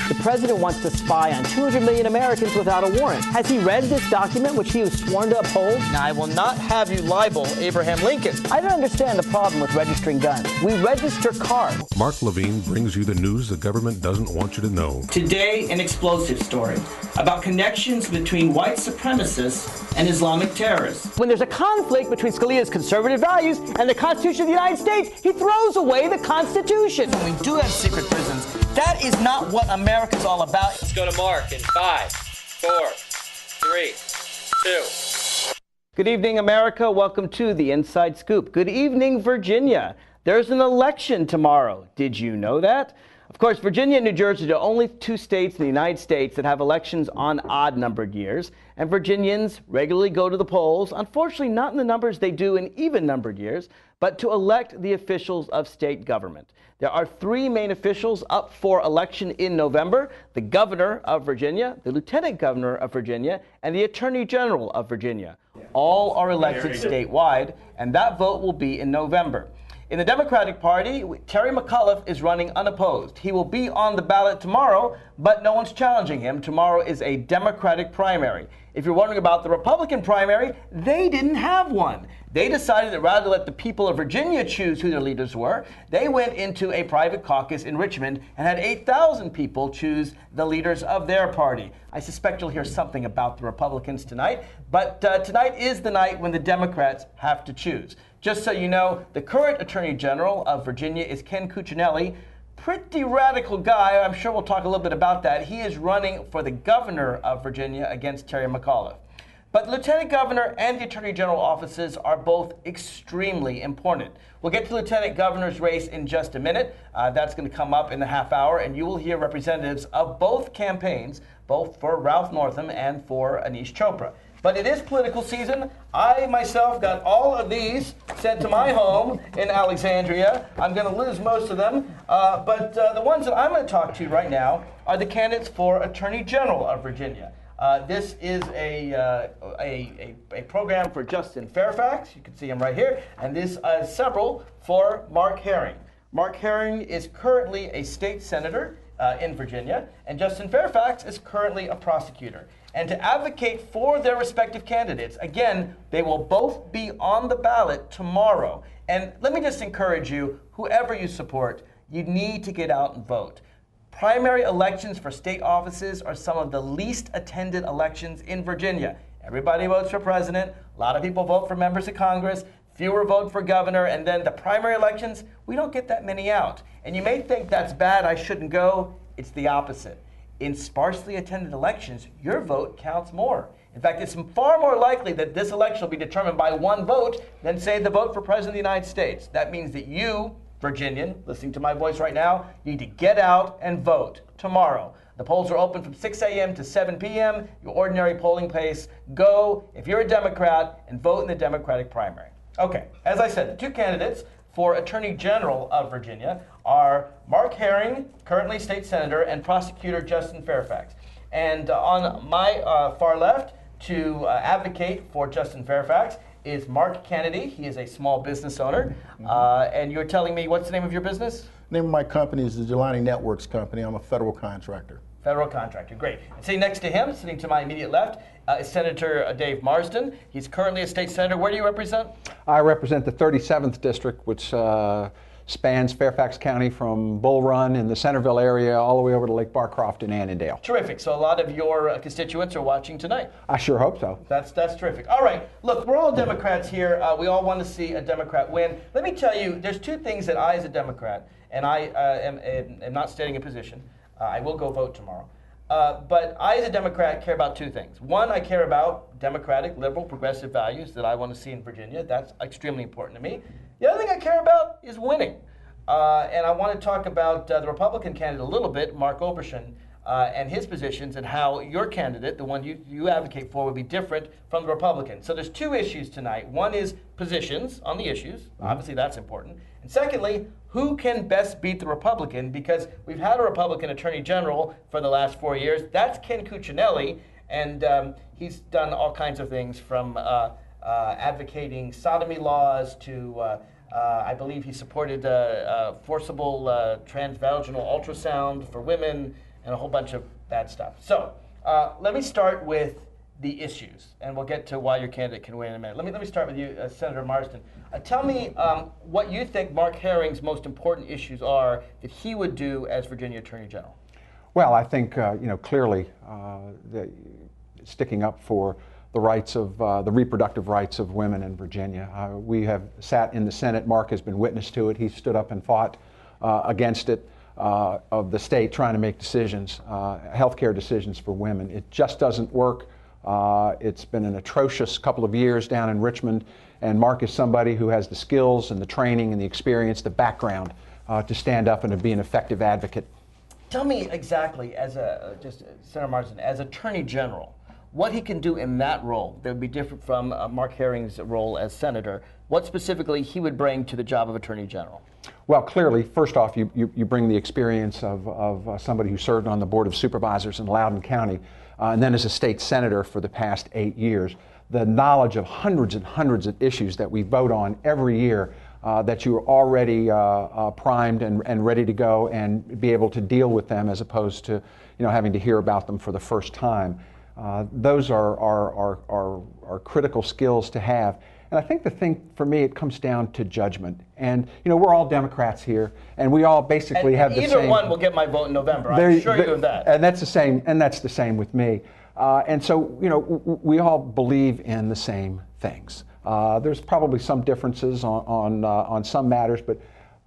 The president wants to spy on 200 million Americans without a warrant. Has he read this document, which he was sworn to uphold? Now, I will not have you libel Abraham Lincoln. I don't understand the problem with registering guns. We register cars. Mark Levine brings you the news the government doesn't want you to know. Today, an explosive story about connections between white supremacists and Islamic terrorists. When there's a conflict between Scalia's conservative values and the Constitution of the United States, he throws away the Constitution. When we do have secret prisons, that is not what America's all about. Let's go to Mark in 5, 4, 3, 2. Good evening, America. Welcome to the Inside Scoop. Good evening, Virginia. There's an election tomorrow. Did you know that? Of course, Virginia and New Jersey are the only two states in the United States that have elections on odd-numbered years, and Virginians regularly go to the polls, unfortunately not in the numbers they do in even-numbered years, but to elect the officials of state government. There are three main officials up for election in November: the governor of Virginia, the lieutenant governor of Virginia, and the attorney general of Virginia. All are elected statewide, and that vote will be in November. In the Democratic Party, Terry McAuliffe is running unopposed. He will be on the ballot tomorrow, but no one's challenging him. Tomorrow is a Democratic primary. If you're wondering about the Republican primary, they didn't have one. They decided that rather than let the people of Virginia choose who their leaders were, they went into a private caucus in Richmond and had 8,000 people choose the leaders of their party. I suspect you'll hear something about the Republicans tonight, but tonight is the night when the Democrats have to choose. Just so you know, the current Attorney General of Virginia is Ken Cuccinelli. Pretty radical guy. I'm sure we'll talk a little bit about that. He is running for the governor of Virginia against Terry McAuliffe. But the lieutenant governor and the attorney general offices are both extremely important. We'll get to the lieutenant governor's race in just a minute. That's going to come up in the half hour, and you will hear representatives of both campaigns, both for Ralph Northam and for Aneesh Chopra. But it is political season. I myself got all of these sent to my home in Alexandria. I'm going to lose most of them. But the ones that I'm going to talk to right now are the candidates for Attorney General of Virginia. This is a program for Justice Fairfax. You can see him right here. And this is several for Mark Herring. Mark Herring is currently a state senator in Virginia, and Justice Fairfax is currently a prosecutor. And to advocate for their respective candidates, again, they will both be on the ballot tomorrow. And let me just encourage you, whoever you support, you need to get out and vote. Primary elections for state offices are some of the least attended elections in Virginia. Everybody votes for president, a lot of people vote for members of Congress, fewer vote for governor, and then the primary elections, we don't get that many out. And you may think that's bad, I shouldn't go. It's the opposite. In sparsely attended elections, your vote counts more. In fact, it's far more likely that this election will be determined by one vote than, say, the vote for President of the United States. That means that you, Virginian, listening to my voice right now, you need to get out and vote tomorrow. The polls are open from 6 a.m. to 7 p.m., your ordinary polling place. Go, if you're a Democrat, and vote in the Democratic primary. Okay, as I said, the two candidates for Attorney General of Virginia are Mark Herring, currently state senator, and prosecutor Justice Fairfax. And on my far left, to advocate for Justice Fairfax, is Mark Kennedy. He is a small business owner. And you're telling me, what's the name of your business? The name of my company is the Jelani Networks Company. I'm a federal contractor. Federal contractor, great. And sitting next to him, sitting to my immediate left, is Senator Dave Marsden. He's currently a state senator. Where do you represent? I represent the 37th District, which spans Fairfax County from Bull Run in the Centerville area all the way over to Lake Barcroft and Annandale. Terrific. So a lot of your constituents are watching tonight. I sure hope so. That's terrific. All right. Look, we're all Democrats here. We all want to see a Democrat win. Let me tell you, there's two things that I, as a Democrat, and I am not stating a position. I will go vote tomorrow. But I, as a Democrat, care about two things. One, I care about democratic, liberal, progressive values that I want to see in Virginia. That's extremely important to me. The other thing I care about is winning. And I want to talk about the Republican candidate a little bit, Mark Oberschen, and his positions and how your candidate, the one you advocate for, would be different from the Republican. So there's two issues tonight. One is positions on the issues. Obviously, that's important. And secondly, who can best beat the Republican? Because we've had a Republican Attorney General for the last 4 years. That's Ken Cuccinelli, and he's done all kinds of things from advocating sodomy laws to I believe he supported forcible transvaginal ultrasound for women. and a whole bunch of bad stuff. So let me start with the issues, and we'll get to why your candidate can win in a minute. Let me start with you, Senator Marsden. Tell me what you think Mark Herring's most important issues are that he would do as Virginia Attorney General. Well, I think clearly sticking up for the rights of the reproductive rights of women in Virginia. We have sat in the Senate. Mark has been witness to it. He stood up and fought against it. Of the state trying to make decisions, healthcare decisions for women. It just doesn't work. It's been an atrocious couple of years down in Richmond, and Mark is somebody who has the skills and the training and the experience, the background to stand up and to be an effective advocate. Tell me exactly, as Senator Marsden, as Attorney General, what he can do in that role that would be different from Mark Herring's role as Senator. What specifically he would bring to the job of Attorney General? Well, clearly, first off, you bring the experience of somebody who served on the Board of Supervisors in Loudoun County, and then as a state senator for the past 8 years. The knowledge of hundreds and hundreds of issues that we vote on every year, that you are already primed and ready to go and be able to deal with them as opposed to having to hear about them for the first time. Those are critical skills to have. And I think the thing for me, it comes down to judgment. And we're all Democrats here, and we all basically have the same. Either one will get my vote in November. I'm sure you of that. And that's the same. And that's the same with me. And so we all believe in the same things. There's probably some differences on some matters, but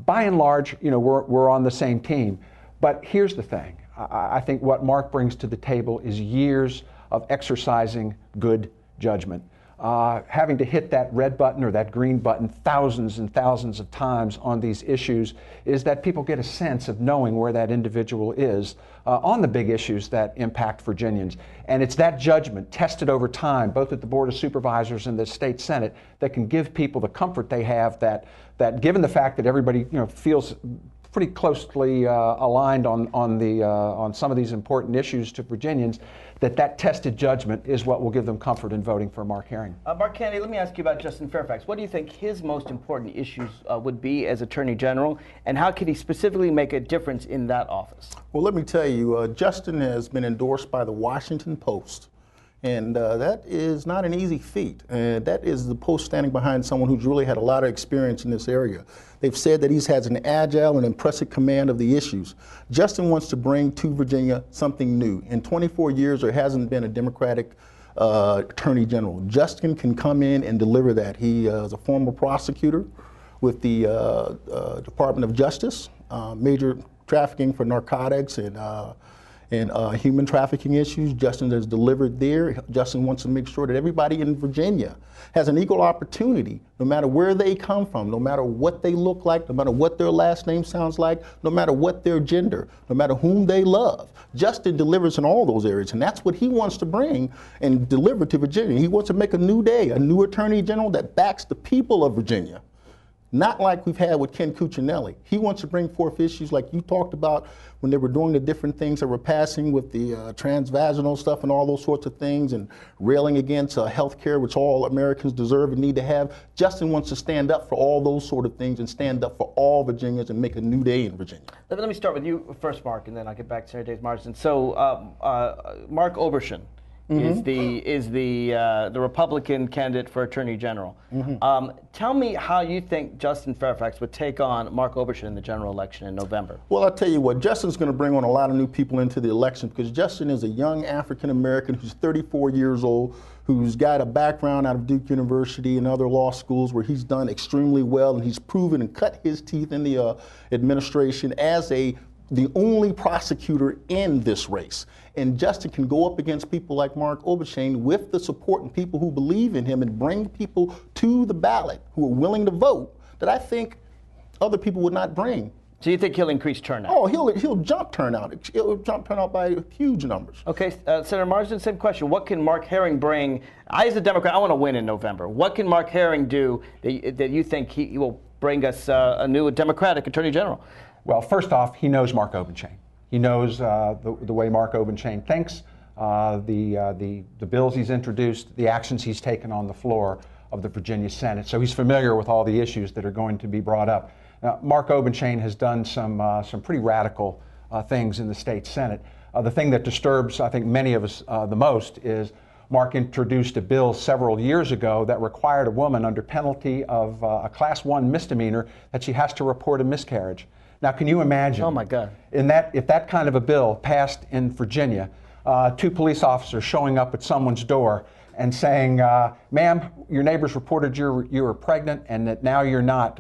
by and large, we're on the same team. But here's the thing. I think what Mark brings to the table is years of exercising good judgment. Having to hit that red button or that green button thousands and thousands of times on these issues is that people get a sense of knowing where that individual is on the big issues that impact Virginians. And it's that judgment tested over time, both at the Board of Supervisors and the state Senate, that can give people the comfort they have that given the fact that everybody feels pretty closely aligned on some of these important issues to Virginians, that tested judgment is what will give them comfort in voting for Mark Herring. Mark Kennedy, let me ask you about Justin Fairfax. What do you think his most important issues would be as Attorney General, and how can he specifically make a difference in that office? Well, let me tell you, Justin has been endorsed by the Washington Post. And that is not an easy feat. And that is the Post standing behind someone who's really had a lot of experience in this area. They've said that he has an agile and impressive command of the issues. Justin wants to bring to Virginia something new. In 24 years, there hasn't been a Democratic Attorney General. Justin can come in and deliver that. He is a former prosecutor with the Department of Justice, major trafficking for narcotics and human trafficking issues. Justin has delivered there. Justin wants to make sure that everybody in Virginia has an equal opportunity, no matter where they come from, no matter what they look like, no matter what their last name sounds like, no matter what their gender, no matter whom they love. Justin delivers in all those areas, and that's what he wants to bring and deliver to Virginia. He wants to make a new day, a new Attorney General that backs the people of Virginia. Not like we've had with Ken Cuccinelli. He wants to bring forth issues like you talked about when they were doing the different things that were passing with the transvaginal stuff and all those sorts of things, and railing against health care, which all Americans deserve and need to have. Justin wants to stand up for all those sort of things and stand up for all Virginians and make a new day in Virginia. Let me start with you first, Mark, and then I'll get back to Senator Dave Marsden. So Mark Obershin is the Republican candidate for Attorney General. Tell me how you think Justin Fairfax would take on Mark Obershin in the general election in November. Well, I'll tell you what, Justin's going to bring on a lot of new people into the election because Justin is a young African American who's 34 years old, who's got a background out of Duke University and other law schools where he's done extremely well, and he's proven and cut his teeth in the administration as the only prosecutor in this race. And Justin can go up against people like Mark Obershin with the support and people who believe in him and bring people to the ballot who are willing to vote that I think other people would not bring. So you think he'll increase turnout? Oh, he'll jump turnout. He'll jump turnout by huge numbers. Okay, Senator Marsden, same question. What can Mark Herring bring? I, as a Democrat, I want to win in November. What can Mark Herring do that you think he will bring us a new Democratic Attorney General? Well, first off, he knows Mark Obershin. He knows the way Mark Obershin thinks, the bills he's introduced, the actions he's taken on the floor of the Virginia Senate. So he's familiar with all the issues that are going to be brought up. Now, Mark Obershin has done some pretty radical things in the state Senate. The thing that disturbs, I think, many of us the most is Mark introduced a bill several years ago that required a woman, under penalty of a Class 1 misdemeanor, that she has to report a miscarriage. Now, can you imagine? Oh my God! If that kind of a bill passed in Virginia, 2 police officers showing up at someone's door and saying, "Ma'am, your neighbors reported you were pregnant, and that now you're not.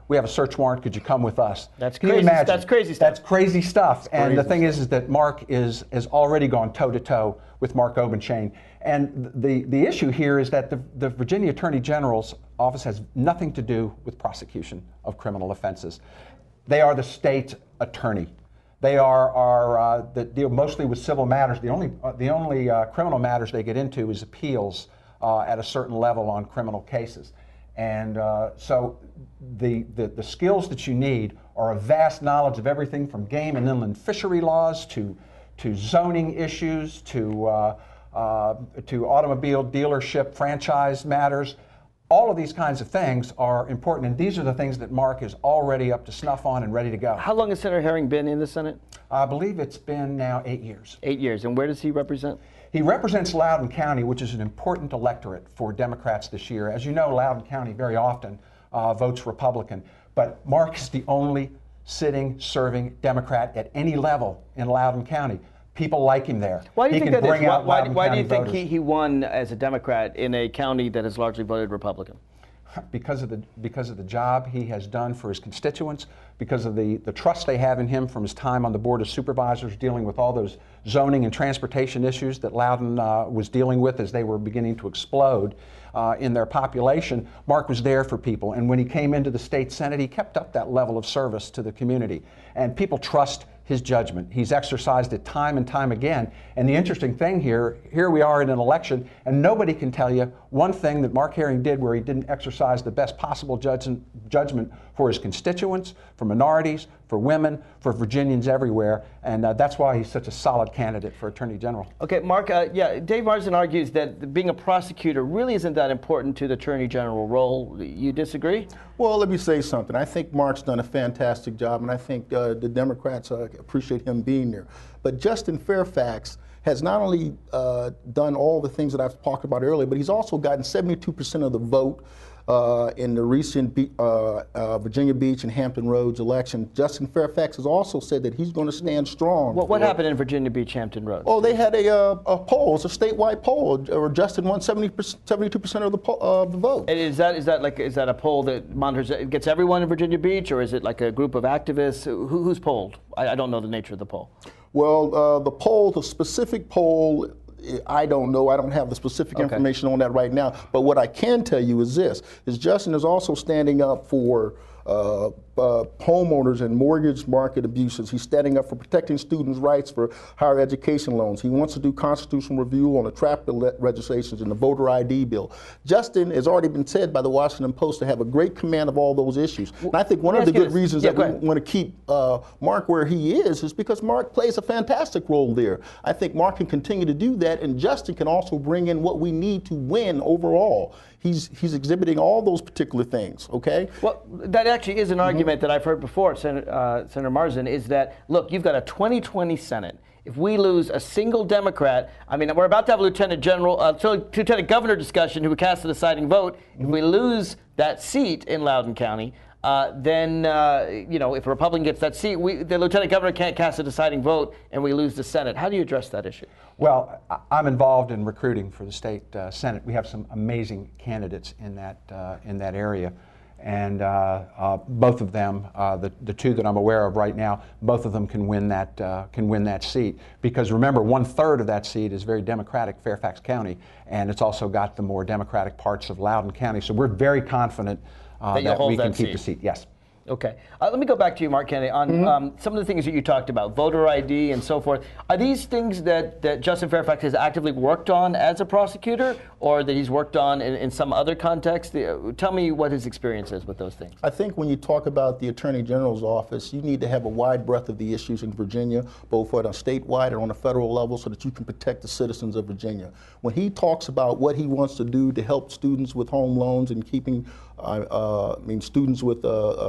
We have a search warrant. Could you come with us?" That's Can you crazy. imagine? That's crazy stuff. That's crazy stuff. And the crazy thing is that Mark has already gone toe to toe with Mark Obenshain. And the issue here is that the Virginia Attorney General's office has nothing to do with prosecution of criminal offenses. They are the state attorney. They that deal mostly with civil matters. The only criminal matters they get into is appeals at a certain level on criminal cases. And so the skills that you need are a vast knowledge of everything from game and inland fishery laws to zoning issues to automobile dealership franchise matters. All of these kinds of things are important, and these are the things that Mark is already up to snuff on and ready to go. How long has Senator Herring been in the Senate? I believe it's been now 8 years. 8 years. And where does he represent? He represents Loudoun County, which is an important electorate for Democrats this year. As you know, Loudoun County very often votes Republican, but Mark is the only sitting, serving Democrat at any level in Loudoun County. People like him there. Why do you think that is? Why do you think voters. he won as a Democrat in a county that has largely voted Republican? Because of the job he has done for his constituents, because of the trust they have in him from his time on the Board of Supervisors dealing with all those zoning and transportation issues that Loudoun was dealing with as they were beginning to explode in their population. Mark was there for people, and when he came into the state Senate, he kept up that level of service to the community, and people trust his judgment. He's exercised it time and time again. And the interesting thing here we are in an election, and nobody can tell you one thing that Mark Herring did where he didn't exercise the best possible judgment for his constituents, for minorities, for women, for Virginians everywhere. And that's why he's such a solid candidate for Attorney General. Okay, Mark, Dave Marsden argues that being a prosecutor really isn't that important to the Attorney General role. You disagree? Well, let me say something. I think Mark's done a fantastic job, and I think the Democrats appreciate him being there. But Justice Fairfax has not only done all the things that I've talked about earlier, but he's also gotten 72% of the vote in the recent Virginia Beach and Hampton Roads election. Justice Fairfax has also said that he's going to stand strong. What happened in Virginia Beach, Hampton Roads? Oh, they had a poll. It's a statewide poll, where Justin won 72% of the vote. And is that a poll that monitors, it gets everyone in Virginia Beach, or is it like a group of activists? Who's polled? I don't know the nature of the poll. Well, the specific poll, I don't know. I don't have the specific information on that right now. But what I can tell you is this, is Justin is also standing up for homeowners and mortgage market abuses. He's standing up for protecting students' rights for higher education loans. He wants to do constitutional review on the traffic registrations and the voter ID bill. Justin has already been said by the Washington Post to have a great command of all those issues. And I think one of the good reasons that we want to keep Mark where he is because Mark plays a fantastic role there. I think Mark can continue to do that, and Justin can also bring in what we need to win overall. He's exhibiting all those particular things, okay? Well, that actually is an argument that I've heard before, Senator Marsden, is that, look, you've got a 2020 Senate. If we lose a single Democrat, I mean, we're about to have a Lieutenant Governor discussion who would cast the deciding vote. If we lose that seat in Loudoun County, then, if a Republican gets that seat, the Lieutenant Governor can't cast a deciding vote, and we lose the Senate. How do you address that issue? Well, I'm involved in recruiting for the state Senate. We have some amazing candidates in that area, and both of them, the two that I'm aware of right now, both of them can win that seat. Because remember, 1/3 of that seat is very Democratic, Fairfax County, and it's also got the more Democratic parts of Loudoun County. So we're very confident that we can keep the seat. Yes. Okay. Let me go back to you, Mark Kennedy, on some of the things that you talked about, voter ID and so forth. Are these things that Justin Fairfax has actively worked on as a prosecutor, or that he's worked on in some other context? Tell me what his experience is with those things. I think when you talk about the Attorney General's office, you need to have a wide breadth of the issues in Virginia, both on a statewide and on a federal level, so that you can protect the citizens of Virginia. When he talks about what he wants to do to help students with home loans and keeping I mean, students with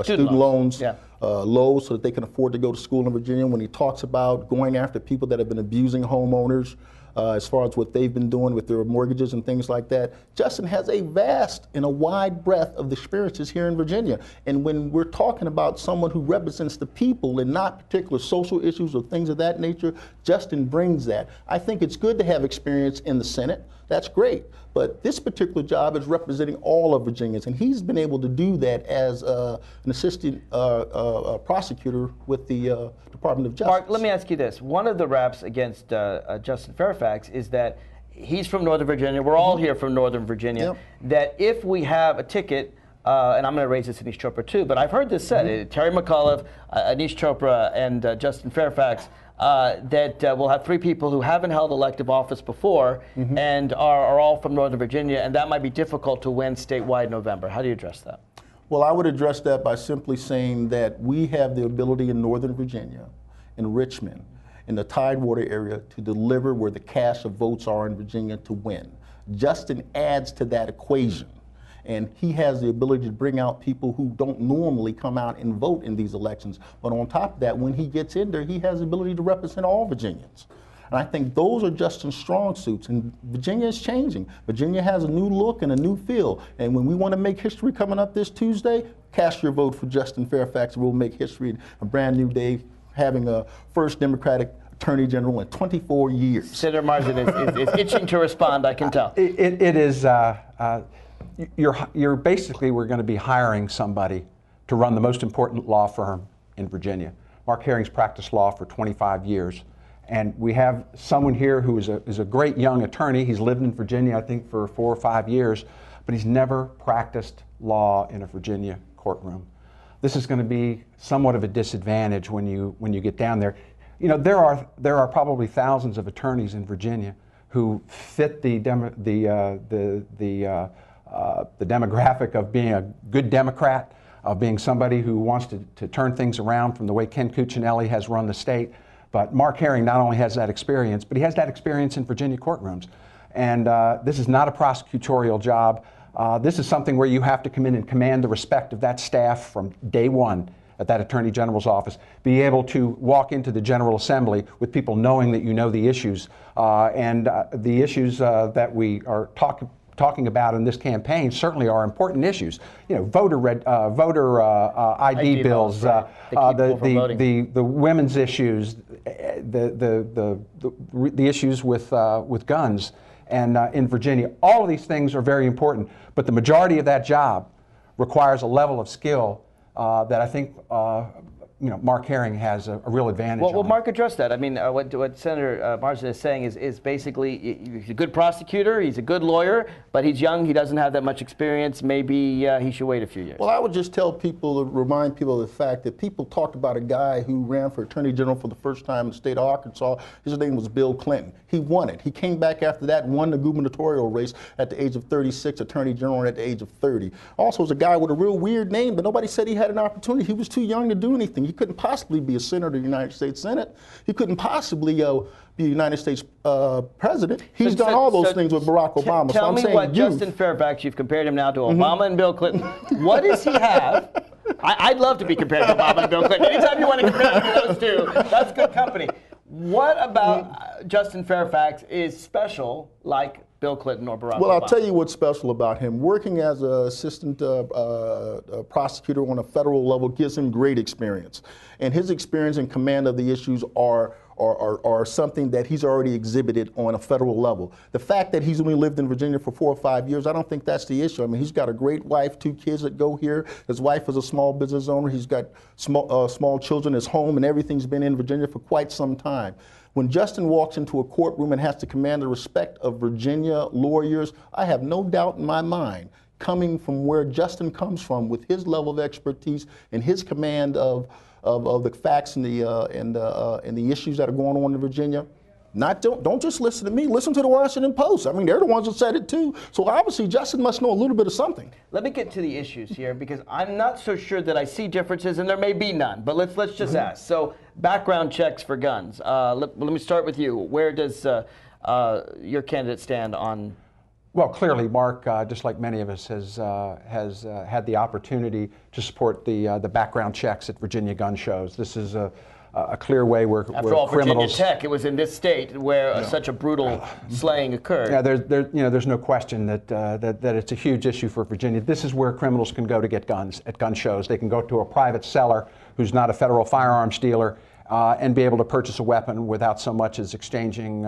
student loans Yeah. low so that they can afford to go to school in Virginia. When he talks about going after people that have been abusing homeowners, as far as what they've been doing with their mortgages and things like that, Justin has a vast and a wide breadth of experiences here in Virginia. And when we're talking about someone who represents the people and not particular social issues or things of that nature, Justin brings that. I think it's good to have experience in the Senate. That's great. But this particular job is representing all of Virginians, and he's been able to do that as an assistant prosecutor with the Department of Justice. Mark, let me ask you this. One of the raps against Justice Fairfax is that he's from Northern Virginia. We're all here from Northern Virginia. Yep. That if we have a ticket, and I'm going to raise this to Aneesh Chopra too, but I've heard this said, Terry McAuliffe, Aneesh Chopra, and Justin Fairfax, that we'll have 3 people who haven't held elective office before and are all from Northern Virginia, and that might be difficult to win statewide in November. How do you address that? Well, I would address that by simply saying that we have the ability in Northern Virginia, in Richmond, in the Tidewater area, to deliver where the cache of votes are in Virginia to win. Justin adds to that equation. And he has the ability to bring out people who don't normally come out and vote in these elections. But on top of that, when he gets in there, he has the ability to represent all Virginians. And I think those are Justin's strong suits. And Virginia is changing. Virginia has a new look and a new feel. And when we want to make history coming up this Tuesday, cast your vote for Justin Fairfax. We'll make history, a brand new day, having a first Democratic Attorney General in 24 years. Senator Marsden is itching to respond, I can tell. It is, you're basically, we're going to be hiring somebody to run the most important law firm in Virginia. Mark Herring's practiced law for 25 years. And we have someone here who is a great young attorney. He's lived in Virginia, I think, for 4 or 5 years, but he's never practiced law in a Virginia courtroom. This is going to be somewhat of a disadvantage when you get down there. You know, there are probably thousands of attorneys in Virginia who fit the demographic of being a good Democrat, of being somebody who wants to turn things around from the way Ken Cuccinelli has run the state. But Mark Herring not only has that experience, but he has that experience in Virginia courtrooms. And this is not a prosecutorial job. This is something where you have to come in and command the respect of that staff from day one at that Attorney General's office, be able to walk into the General Assembly with people knowing that you know the issues. The issues that we are talking about in this campaign certainly are important issues. You know, voter ID bills, right. the women's issues, the issues with guns, and in Virginia, all of these things are very important. But the majority of that job requires a level of skill that I think Mark Herring has a real advantage. Well, Mark addressed that. I mean, what Senator Marsden is saying is basically he's a good prosecutor, he's a good lawyer, but he's young, he doesn't have that much experience. Maybe he should wait a few years. Well, I would just remind people of the fact that people talked about a guy who ran for Attorney General for the first time in the state of Arkansas. His name was Bill Clinton. He won it. He came back after that and won the gubernatorial race at the age of 36, Attorney General at the age of 30. Also was a guy with a real weird name, but nobody said he had an opportunity. He was too young to do anything. He couldn't possibly be a senator of the United States Senate. He couldn't possibly be a United States president. He's done all those things with Barack Obama. Tell me what Justin Fairfax, you've compared him now to Obama and Bill Clinton. What does he have? I'd love to be compared to Obama and Bill Clinton. Anytime you want to compare him to those two, that's good company. What about Justin Fairfax is special like Bill Clinton or Barack Obama? Well, I'll tell you what's special about him. Working as an assistant prosecutor on a federal level gives him great experience. And his experience and command of the issues are something that he's already exhibited on a federal level. The fact that he's only lived in Virginia for 4 or 5 years, I don't think that's the issue. I mean, he's got a great wife, 2 kids that go here. His wife is a small business owner. He's got small children, his home, and everything's been in Virginia for quite some time. When Justin walks into a courtroom and has to command the respect of Virginia lawyers, I have no doubt in my mind, coming from where Justin comes from with his level of expertise and his command of the facts and the issues that are going on in Virginia, don't just listen to me, listen to the Washington Post. I mean, they're the ones that said it too. So obviously Justin must know a little bit of something. Let me get to the issues here because I'm not so sure that I see differences, and there may be none, but let's just ask. So background checks for guns. Let me start with you. Where does your candidate stand on Well, clearly, Mark, just like many of us, has had the opportunity to support the background checks at Virginia gun shows. This is a clear way where After all, criminals. Virginia Tech, it was in this state where such a brutal slaying occurred. Yeah, there's no question that it's a huge issue for Virginia. This is where criminals can go to get guns at gun shows. They can go to a private seller who's not a federal firearms dealer and be able to purchase a weapon without so much as exchanging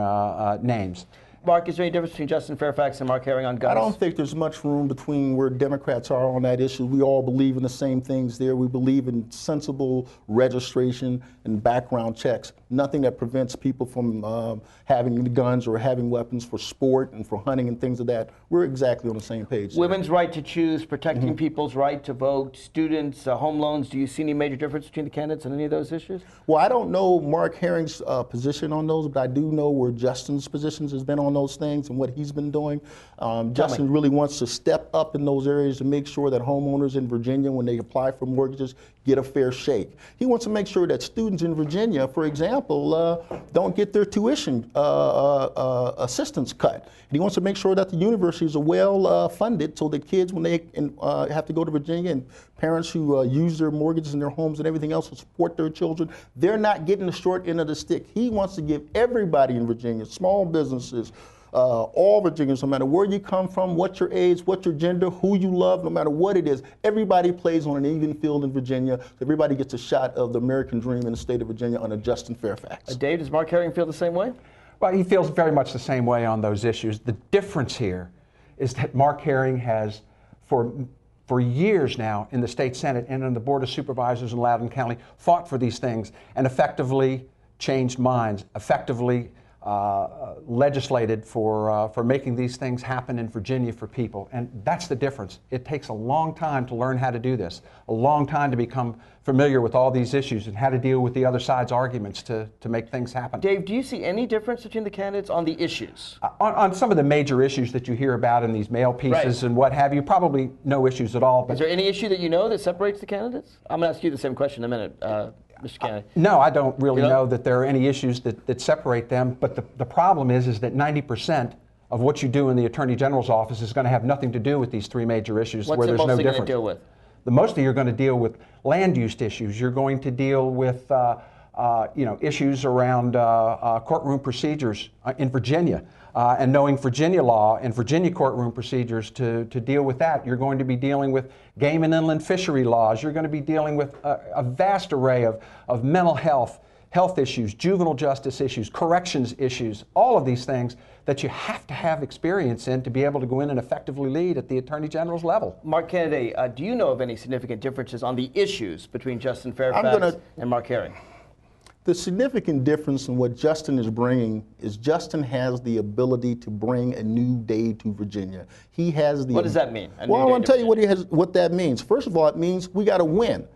names. Mark, is there any difference between Justin Fairfax and Mark Herring on guns? I don't think there's much room between where Democrats are on that issue. We all believe in the same things there. We believe in sensible registration and background checks. Nothing that prevents people from having guns or having weapons for sport and for hunting and things of that. We're exactly on the same page there. Women's right to choose, protecting people's right to vote, students, home loans. Do you see any major difference between the candidates on any of those issues? Well, I don't know Mark Herring's position on those, but I do know where Justin's positions has been on those things and what he's been doing. Justin really wants to step up in those areas to make sure that homeowners in Virginia, when they apply for mortgages, get a fair shake. He wants to make sure that students in Virginia, for example, don't get their tuition assistance cut. And he wants to make sure that the universities are well funded so that kids, when they have to go to Virginia, and parents who use their mortgages and their homes and everything else to support their children, they're not getting the short end of the stick. He wants to give everybody in Virginia, small businesses, all Virginians, no matter where you come from, what your age, what your gender, who you love, no matter what it is, everybody plays on an even field in Virginia. Everybody gets a shot of the American dream in the state of Virginia under Justin Fairfax. Dave, does Mark Herring feel the same way? Well, he feels very much the same way on those issues. The difference here is that Mark Herring has, for years now in the state Senate and in the Board of Supervisors in Loudoun County, fought for these things and effectively changed minds, effectively legislated for making these things happen in Virginia for people. And that's the difference. It takes a long time to learn how to do this, a long time to become familiar with all these issues and how to deal with the other side's arguments to make things happen. Dave, do you see any difference between the candidates on the issues? On some of the major issues that you hear about in these mail pieces and what have you, probably no issues at all. But is there any issue that you know that separates the candidates? I'm going to ask you the same question in a minute, Mr. Kennedy. No, I don't really know that there are any issues that separate them, but the problem is that 90% of what you do in the Attorney General's office is going to have nothing to do with these three major issues where there's no difference. What's it mostly going to deal with? The mostly you're going to deal with land use issues. You're going to deal with issues around courtroom procedures in Virginia and knowing Virginia law and Virginia courtroom procedures to deal with that. You're going to be dealing with game and inland fishery laws. You're going to be dealing with a vast array of mental health issues, juvenile justice issues, corrections issues, all of these things that you have to have experience in to be able to go in and effectively lead at the Attorney General's level. Mark Kennedy, do you know of any significant differences on the issues between Justin Fairfax and Mark Herring? The significant difference in what Justin is bringing is Justin has the ability to bring a new day to Virginia. He has the. What does that mean? Well, I want to tell you what that means. First of all, it means we got to win.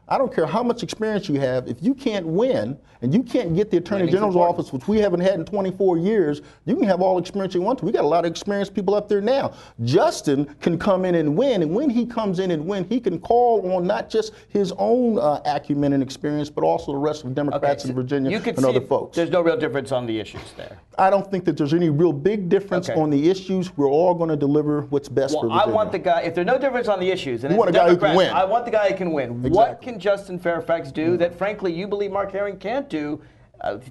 I don't care how much experience you have. If you can't win and you can't get the Attorney General's office, which we haven't had in 24 years, you can have all the experience you want to. We got a lot of experienced people up there now. Justin can come in and win, and when he comes in and win, he can call on not just his own acumen and experience, but also the rest of the Democrats in Virginia and other folks. There's no real difference on the issues there. I don't think that there's any real big difference on the issues. We're all going to deliver what's best for Virginia. I want the guy, if there's no difference on the issues, and you want a guy who can win. I want the guy who can win. Exactly. What can Justin Fairfax do that, frankly, you believe Mark Herring can't do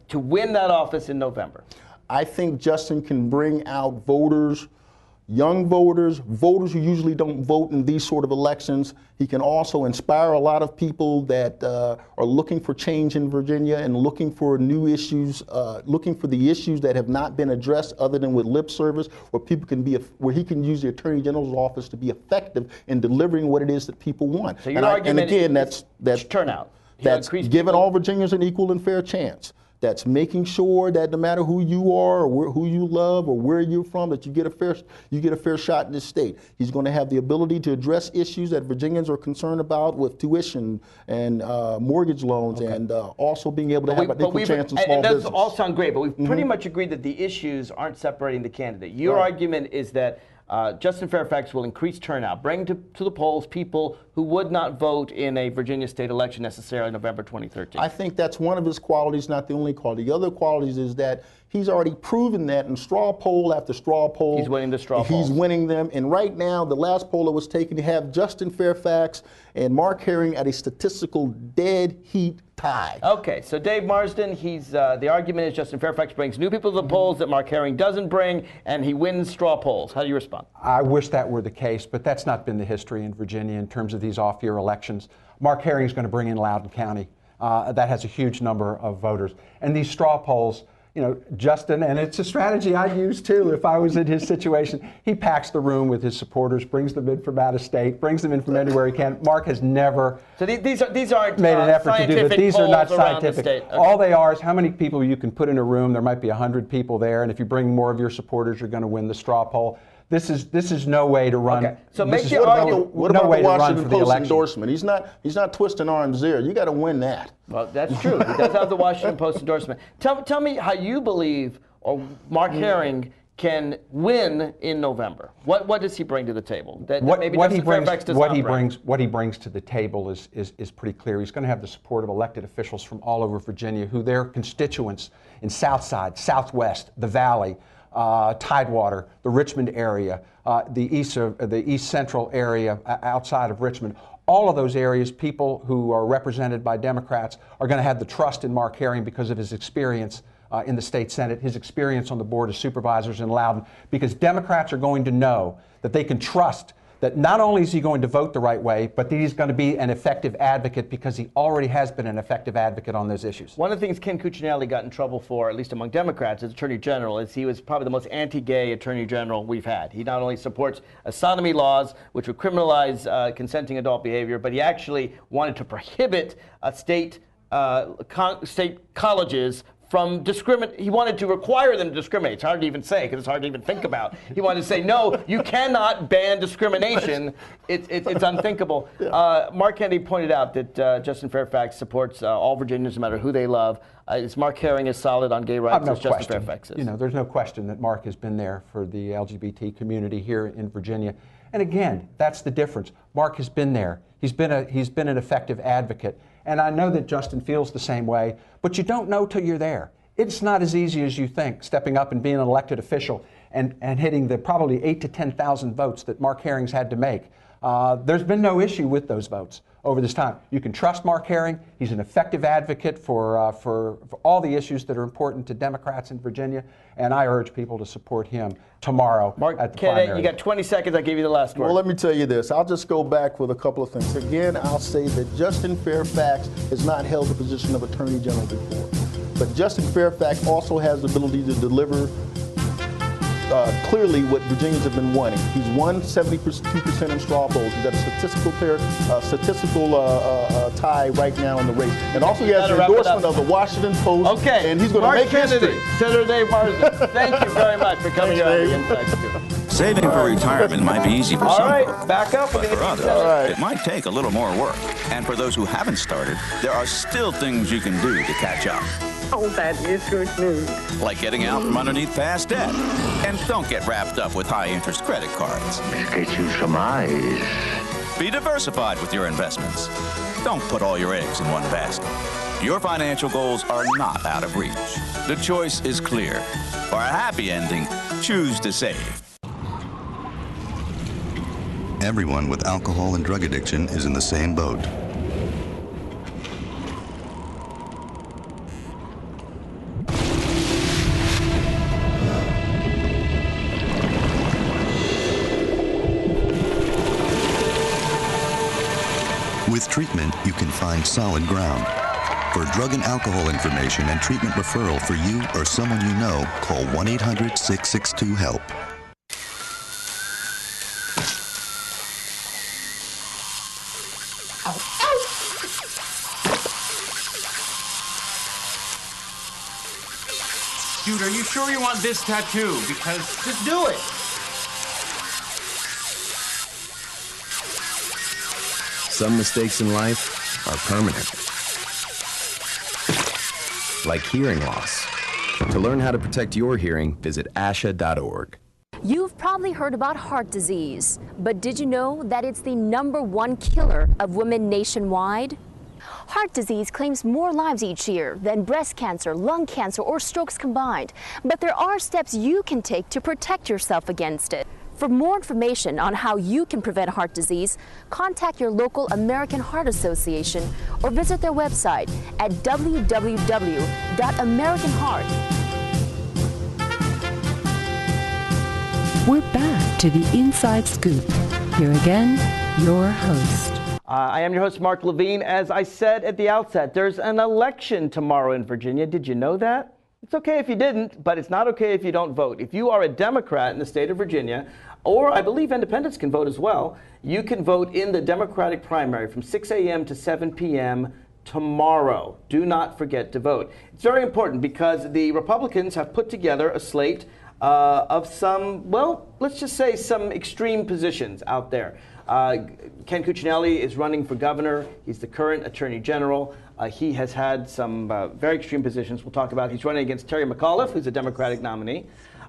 to win that office in November? I think Justin can bring out voters, young voters, voters who usually don't vote in these sort of elections. He can also inspire a lot of people that are looking for change in Virginia and looking for new issues, looking for the issues that have not been addressed other than with lip service, where people can be, where he can use the Attorney General's office to be effective in delivering what it is that people want. So your argument and again, that's turnout. That's giving all Virginians an equal and fair chance. That's making sure that no matter who you are or who you love or where you're from, that you get a fair shot in this state. He's going to have the ability to address issues that Virginians are concerned about with tuition and mortgage loans, and also being able to have an equal chance in small business. Those all sound great, but we've pretty much agreed that the issues aren't separating the candidate. Your argument is that Justin Fairfax will increase turnout, bring to the polls people who would not vote in a Virginia state election necessarily November 2013. I think that's one of his qualities, not the only quality. The other qualities is that he's already proven that in straw poll after straw poll. He's winning the straw polls. He's winning them. And right now, the last poll that was taken to have Justin Fairfax and Mark Herring at a statistical dead heat tie. Okay, so Dave Marsden, the argument is Justin Fairfax brings new people to the polls that Mark Herring doesn't bring, and he wins straw polls. How do you respond? I wish that were the case, but that's not been the history in Virginia in terms of these off-year elections. Mark Herring is going to bring in Loudoun County. That has a huge number of voters. And these straw polls, you know, Justin, and it's a strategy I'd use too if I was in his situation. He packs the room with his supporters, brings them in from out of state, brings them in from anywhere he can. Mark has never these aren't made an effort to do that. These are not scientific. Okay. All they are is how many people you can put in a room. There might be 100 people there, and if you bring more of your supporters, you're going to win the straw poll. This is no way to run. Okay. So make What about the Washington Post endorsement? He's not twisting arms there. You got to win that. Well, that's true. He does have the Washington Post endorsement. Tell me how you believe Mark Herring can win in November. What does he bring to the table? What he brings to the table is pretty clear. He's going to have the support of elected officials from all over Virginia, who their constituents in Southside, Southwest, the Valley, Tidewater, the Richmond area, the East Central area outside of Richmond. All of those areas, people who are represented by Democrats are going to have the trust in Mark Herring because of his experience in the state Senate, his experience on the Board of Supervisors in Loudoun, because Democrats are going to know that they can trust that not only is he going to vote the right way, but that he's going to be an effective advocate because he already has been an effective advocate on those issues. One of the things Ken Cuccinelli got in trouble for, at least among Democrats as Attorney General, is he was probably the most anti-gay Attorney General we've had. He not only supports sodomy laws, which would criminalize consenting adult behavior, but he actually wanted to prohibit state colleges from he wanted to require them to discriminate. It's hard to even say because it's hard to even think about. He wanted to say, no, you cannot ban discrimination. It's unthinkable. Mark Kennedy pointed out that Justin Fairfax supports all Virginians no matter who they love. Is Mark Herring as solid on gay rights as Justin Fairfax is? You know, there's no question that Mark has been there for the LGBT community here in Virginia. And again, that's the difference. Mark has been there. He's been an effective advocate. And I know that Justin feels the same way, but you don't know till you're there. It's not as easy as you think, stepping up and being an elected official and hitting the probably 8,000 to 10,000 votes that Mark Herring's had to make. There's been no issue with those votes over this time. You can trust Mark Herring. He's an effective advocate for all the issues that are important to Democrats in Virginia, and I urge people to support him tomorrow at the primary. You got 20 seconds. I'll give you the last word. Well, let me tell you this. I'll just go back with a couple of things. Again, I'll say that Justin Fairfax has not held the position of Attorney General before, but Justin Fairfax also has the ability to deliver clearly what Virginians have been wanting. He's won 72% in straw polls. He's got a statistical tie right now in the race. And also he has the endorsement of the Washington Post. Okay. And he's going to make history. Senator Dave Marsden, thank you very much for coming here on the Inside Scoop. Saving for retirement might be easy for some folks. Back up. But for others, it might take a little more work. And for those who haven't started, there are still things you can do to catch up. Oh, that is good news. Like getting out from underneath past debt. And don't get wrapped up with high-interest credit cards. Get you some eyes. Be diversified with your investments. Don't put all your eggs in one basket. Your financial goals are not out of reach. The choice is clear. For a happy ending, choose to save. Everyone with alcohol and drug addiction is in the same boat. With treatment, you can find solid ground. For drug and alcohol information and treatment referral for you or someone you know, call 1-800-662-HELP. Dude, are you sure you want this tattoo? Because just do it. Some mistakes in life are permanent. Like hearing loss. To learn how to protect your hearing, visit asha.org. You've probably heard about heart disease, but did you know that it's the #1 killer of women nationwide? Heart disease claims more lives each year than breast cancer, lung cancer, or strokes combined. But there are steps you can take to protect yourself against it. For more information on how you can prevent heart disease, contact your local American Heart Association or visit their website at www.americanheart.com. We're back to the Inside Scoop. Here again, your host. I am your host, Mark Levine. As I said at the outset, there's an election tomorrow in Virginia. Did you know that? It's okay if you didn't, but it's not okay if you don't vote. If you are a Democrat in the state of Virginia, or I believe independents can vote as well, you can vote in the Democratic primary from 6 a.m. to 7 p.m. tomorrow. Do not forget to vote. It's very important because the Republicans have put together a slate of some, well, let's just say some extreme positions out there. Ken Cuccinelli is running for governor. He's the current attorney general. He has had some very extreme positions we'll talk about. He's running against Terry McAuliffe, who's a Democratic nominee.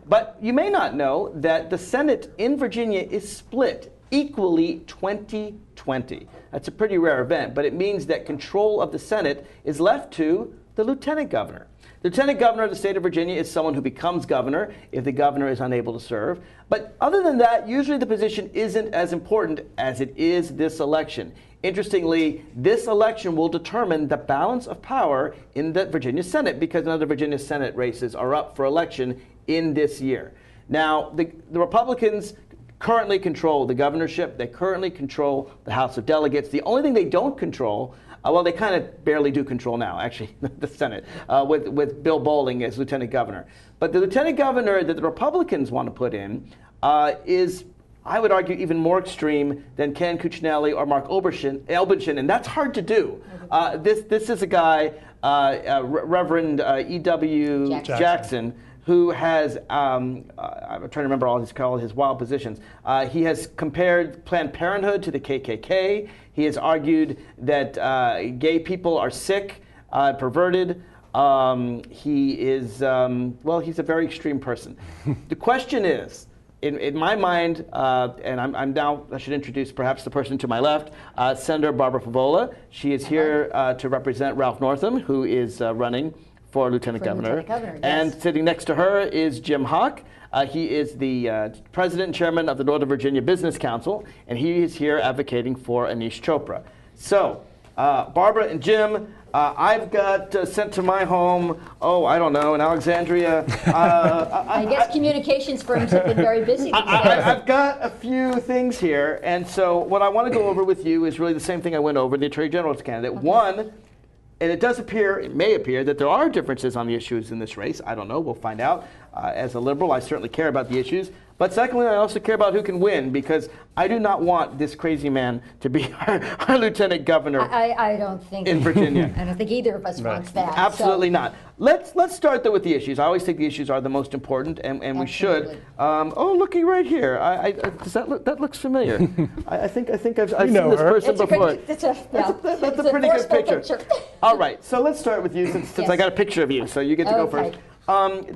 But you may not know that the Senate in Virginia is split equally 20-20. That's a pretty rare event, but it means that control of the Senate is left to the lieutenant governor. The lieutenant governor of the state of Virginia is someone who becomes governor if the governor is unable to serve. But other than that, usually the position isn't as important as it is this election. Interestingly, this election will determine the balance of power in the Virginia Senate because none of the Virginia Senate races are up for election in this year. Now, the Republicans currently control the governorship. They currently control the House of Delegates. The only thing they don't control, well, they kind of barely do control now, actually, the Senate, with Bill Bolling as lieutenant governor. But the lieutenant governor that the Republicans want to put in is, I would argue, even more extreme than Ken Cuccinelli or Mark Elbinson, and that's hard to do. This is a guy, Reverend E.W. Jackson, who has, I'm trying to remember all his wild positions. He has compared Planned Parenthood to the KKK. He has argued that gay people are sick, perverted. He is, well, he's a very extreme person. The question is, in my mind, and I'm now, I should introduce perhaps the person to my left, Senator Barbara Favola. She is here to represent Ralph Northam, who is running for Lieutenant Governor. Yes. And sitting next to her is Jim Hawk. He is the president and chairman of the Northern Virginia Business Council, and he is here advocating for Aneesh Chopra. So, Barbara and Jim, I've got sent to my home, I don't know, in Alexandria. I guess communications firms have been very busy these days. I've got a few things here, and so what I want to go over with you is really the same thing I went over the Attorney General's candidate. Okay. One, and it may appear that there are differences on the issues in this race. I don't know, we'll find out. As a liberal, I certainly care about the issues. But secondly, I also care about who can win, because I do not want this crazy man to be our lieutenant governor. I don't think in Virginia. I don't think either of us wants that. Absolutely not. Let's start though with the issues. I always think the issues are the most important, and we should. Looky right here. Does that looks familiar? I think I've seen this person before. That's a pretty good picture. All right, so let's start with you since I got a picture of you, so you get to go first.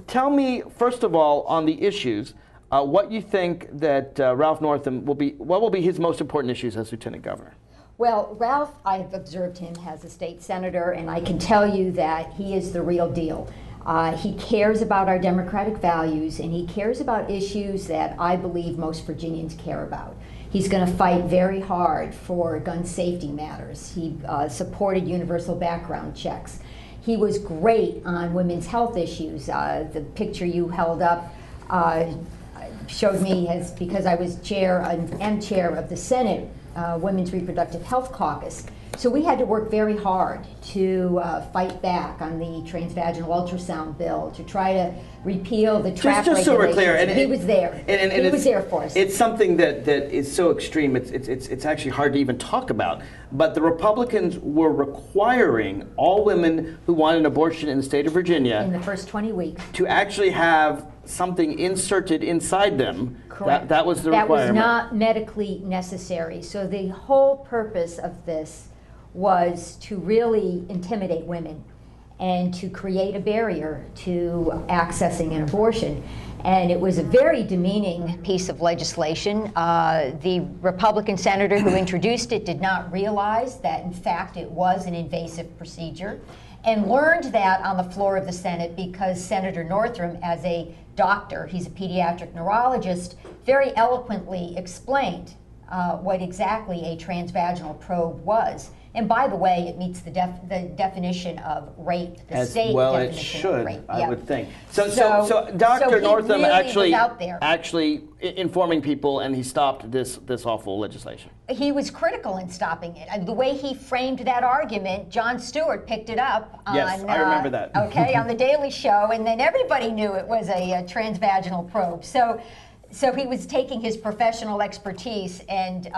Tell me first of all on the issues. What you think that Ralph Northam what will be his most important issues as lieutenant governor? Well, Ralph, I've observed him as a state senator, and I can tell you that he is the real deal. He cares about our democratic values, and he cares about issues that I believe most Virginians care about. He's going to fight very hard for gun safety matters. He supported universal background checks. He was great on women's health issues. The picture you held up showed me because I was chair of the Senate Women's Reproductive Health Caucus. So we had to work very hard to fight back on the transvaginal ultrasound bill, to try to repeal the trap regulations. Just so we're clear, he was there. He was there for us. It's something that is so extreme. It's actually hard to even talk about. But the Republicans were requiring all women who want an abortion in the state of Virginia in the first 20 weeks to actually have something inserted inside them. Correct. That was the requirement. That was not medically necessary. So the whole purpose of this was to really intimidate women and to create a barrier to accessing an abortion. And it was a very demeaning piece of legislation. The Republican senator who introduced it did not realize that, in fact, it was an invasive procedure, and learned that on the floor of the Senate because Senator Northam, as a doctor, he's a pediatric neurologist, very eloquently explained what exactly a transvaginal probe was. And by the way, it meets the definition of rape, the As state well definition it should, of rape. I would think. So Dr. he Northam really actually was out there. Informing people, and he stopped this awful legislation. He was critical in stopping it. The way he framed that argument, Jon Stewart picked it up on, yes, I remember that. Okay, on The Daily Show, and then everybody knew it was a transvaginal probe. So he was taking his professional expertise and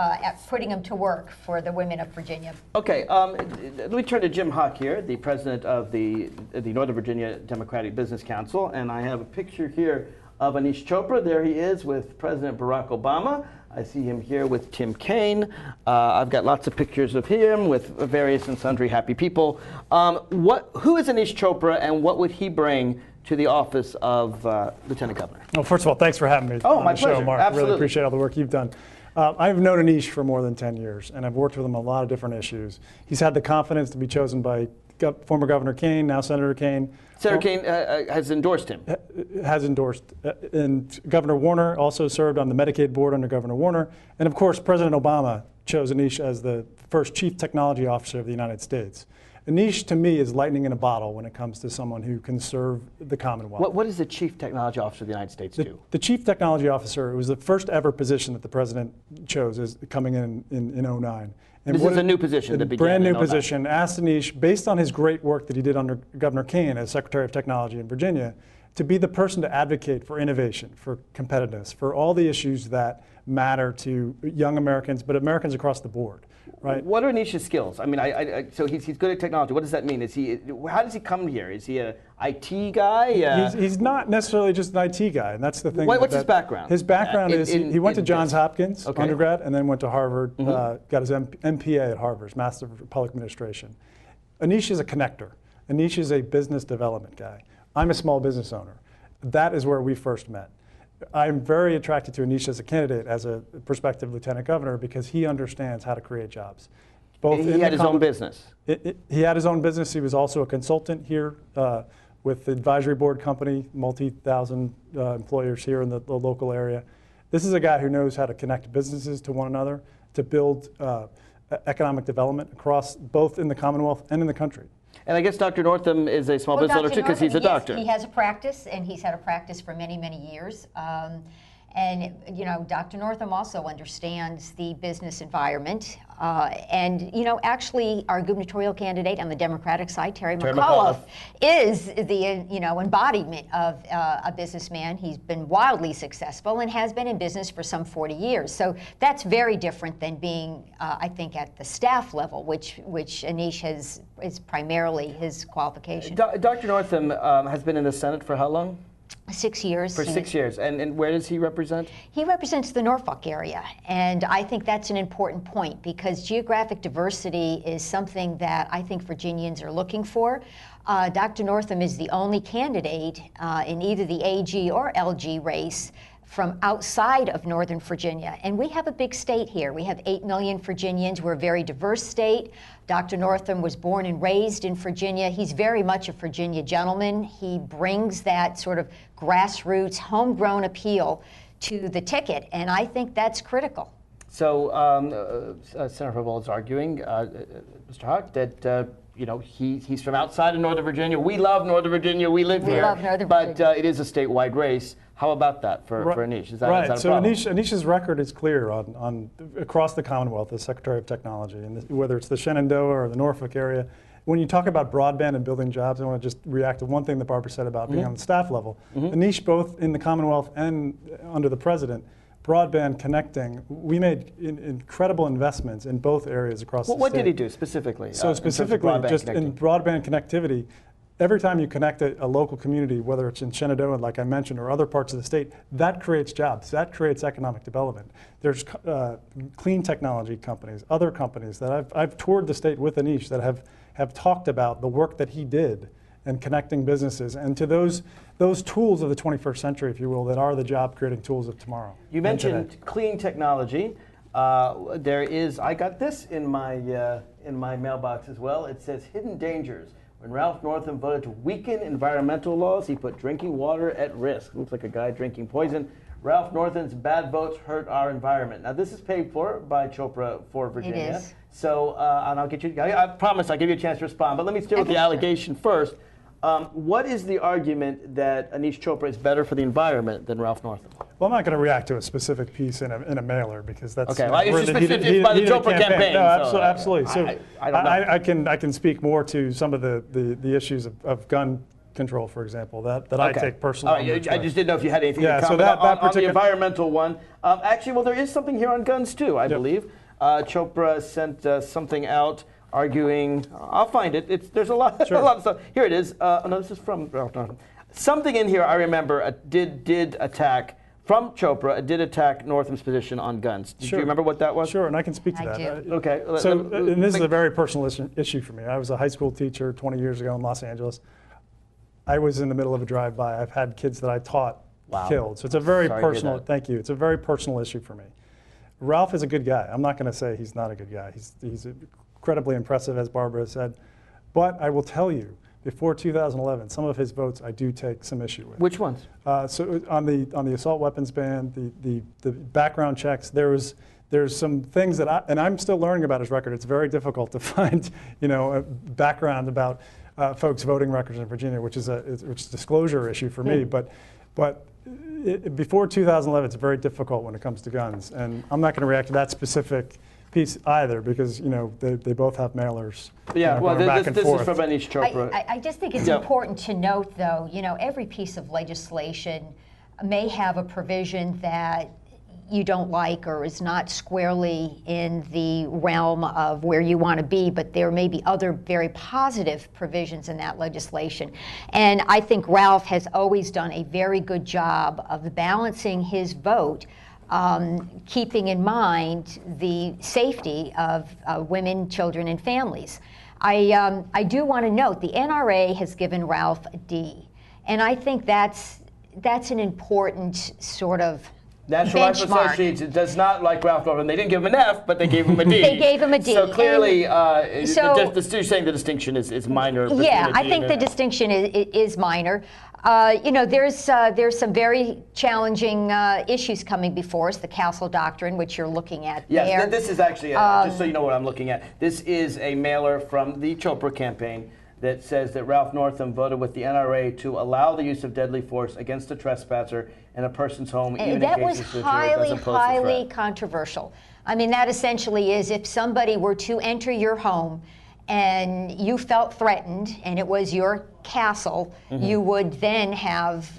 putting him to work for the women of Virginia. Okay, let me turn to Jim Huck here, the president of the Northern Virginia Democratic Business Council, and I have a picture here of Aneesh Chopra. There he is with President Barack Obama. I see him here with Tim Kaine. I've got lots of pictures of him with various and sundry happy people. Who is Aneesh Chopra, and what would he bring to the office of Lieutenant Governor? Well, first of all, thanks for having me on my the show, pleasure. Mark. Absolutely. Really appreciate all the work you've done. I've known Aneesh for more than 10 years, and I've worked with him on a lot of different issues. He's had the confidence to be chosen by former Governor Kaine, now Senator Kaine. Senator Kaine has endorsed him. Has endorsed. And Governor Warner also served on the Medicaid board under Governor Warner. And of course, President Obama chose Aneesh as the first Chief Technology Officer of the United States. Aneesh, to me, is lightning in a bottle when it comes to someone who can serve the Commonwealth. What does the Chief Technology Officer of the United States do? The Chief Technology Officer, it was the first ever position that the President chose as coming in 09. And this is a new position that began brand new in 09. position. Asked Aneesh, based on his great work that he did under Governor Kaine as Secretary of Technology in Virginia, to be the person to advocate for innovation, for competitiveness, for all the issues that matter to young Americans, but Americans across the board. Right. What are Aneesh's skills? I mean, so he's good at technology. What does that mean? How does he come here? Is he an IT guy? He's not necessarily just an IT guy, and that's the thing. What's his background? His background is he went to Johns Hopkins undergrad, and then went to Harvard, got his MPA at Harvard, his Master of Public Administration. Aneesh is a connector. Aneesh is a business development guy. I'm a small business owner. That is where we first met. I'm very attracted to Aneesh as a candidate, as a prospective lieutenant governor, because he understands how to create jobs. He had his own business. He had his own business. He was also a consultant here with the advisory board company, multi-thousand employers here in the local area. This is a guy who knows how to connect businesses to one another, to build economic development across both in the Commonwealth and in the country. And I guess Dr. Northam is a small business owner too, because he's a doctor. He has a practice, and he's had a practice for many, many years. And you know, Dr. Northam also understands the business environment. And you know, actually, our gubernatorial candidate on the Democratic side, Terry McAuliffe, is the embodiment of a businessman. He's been wildly successful and has been in business for some 40 years. So that's very different than being, I think, at the staff level, which Aneesh is primarily his qualification. Dr. Northam has been in the Senate for how long? 6 years. For 6 years. And where does he represent? He represents the Norfolk area. And I think that's an important point, because geographic diversity is something that I think Virginians are looking for. Dr. Northam is the only candidate in either the AG or LG race from outside of Northern Virginia. And we have a big state here. We have 8 million Virginians. We're a very diverse state. Dr. Northam was born and raised in Virginia. He's very much a Virginia gentleman. He brings that sort of grassroots, homegrown appeal to the ticket, and I think that's critical. So Senator Hubble is arguing, Mr. Huck, that he's from outside of Northern Virginia. We love Northern Virginia. We live here. We love Northern Virginia. But it is a statewide race. How about that for Aneesh? Is that right. a So problem? Aneesh's record is clear on across the Commonwealth as Secretary of Technology, and whether it's the Shenandoah or the Norfolk area. When you talk about broadband and building jobs, I want to just react to one thing that Barbara said about being on the staff level. Aneesh, both in the Commonwealth and under the President, broadband connecting, we made incredible investments in both areas across the state. What did he do specifically? So specifically, just in broadband connectivity, every time you connect a local community, whether it's in Shenandoah, like I mentioned, or other parts of the state, that creates jobs, that creates economic development. There's clean technology companies, other companies that I've toured the state with Aneesh that have talked about the work that he did and connecting businesses and to those tools of the 21st century, if you will, that are the job-creating tools of tomorrow. You mentioned clean technology. I got this in my mailbox as well. It says hidden dangers. When Ralph Northam voted to weaken environmental laws, he put drinking water at risk. Looks like a guy drinking poison. Ralph Northam's bad votes hurt our environment. Now, this is paid for by Chopra for Virginia. It is. So, and I'll get you, I promise I'll give you a chance to respond, but let me start with the allegation first. What is the argument that Aneesh Chopra is better for the environment than Ralph Northam? Well, I'm not going to react to a specific piece in a mailer because that's okay. Well, it's by the Chopra campaign. No, so, absolutely. So I don't know. I can speak more to some of the issues of gun control, for example, that I take personally. Right, I just didn't know if you had anything to comment so that on the environmental one. Actually, well, there is something here on guns too, I believe. Chopra sent something out arguing. I'll find it. There's a lot of stuff. Here it is. No, this is from Ralph Northam. Something in here I remember did attack. From Chopra, did attack Northam's position on guns. Do you remember what that was? Sure, and I can speak to that. Okay. So, and this is a very personal issue for me. I was a high school teacher 20 years ago in Los Angeles. I was in the middle of a drive-by. I've had kids that I taught killed. So it's a very personal. Thank you. It's a very personal issue for me. Ralph is a good guy. I'm not going to say he's not a good guy. He's incredibly impressive, as Barbara has said. But I will tell you, before 2011, some of his votes I do take some issue with. Which ones? So on the assault weapons ban, the background checks, there's some things that and I'm still learning about his record. It's very difficult to find a background about folks' voting records in Virginia, which is a disclosure issue for me. But before 2011, it's very difficult when it comes to guns, and I'm not going to react to that specific piece either because they both have mailers. Yeah, well, this is from Aneesh Chopra. I just think it's important to note, though, every piece of legislation may have a provision that you don't like or is not squarely in the realm of where you want to be, but there may be other very positive provisions in that legislation. And I think Ralph has always done a very good job of balancing his vote, keeping in mind the safety of women, children, and families. I do want to note the NRA has given Ralph a D, and I think that's an important sort of National Rifle Association does not like Ralph Northam. They didn't give him an F, but they gave him a D. They gave him a D. So clearly, you're saying the distinction is minor. Yeah, I think the distinction is minor. There's some very challenging issues coming before us. The Castle Doctrine, which you're looking at there. Yes, this is actually, just so you know what I'm looking at, this is a mailer from the Chopra campaign that says that Ralph Northam voted with the NRA to allow the use of deadly force against a trespasser in a person's home, even in cases which doesn't pose a threat. Highly controversial. I mean, that essentially is if somebody were to enter your home and you felt threatened and it was your castle, you would then have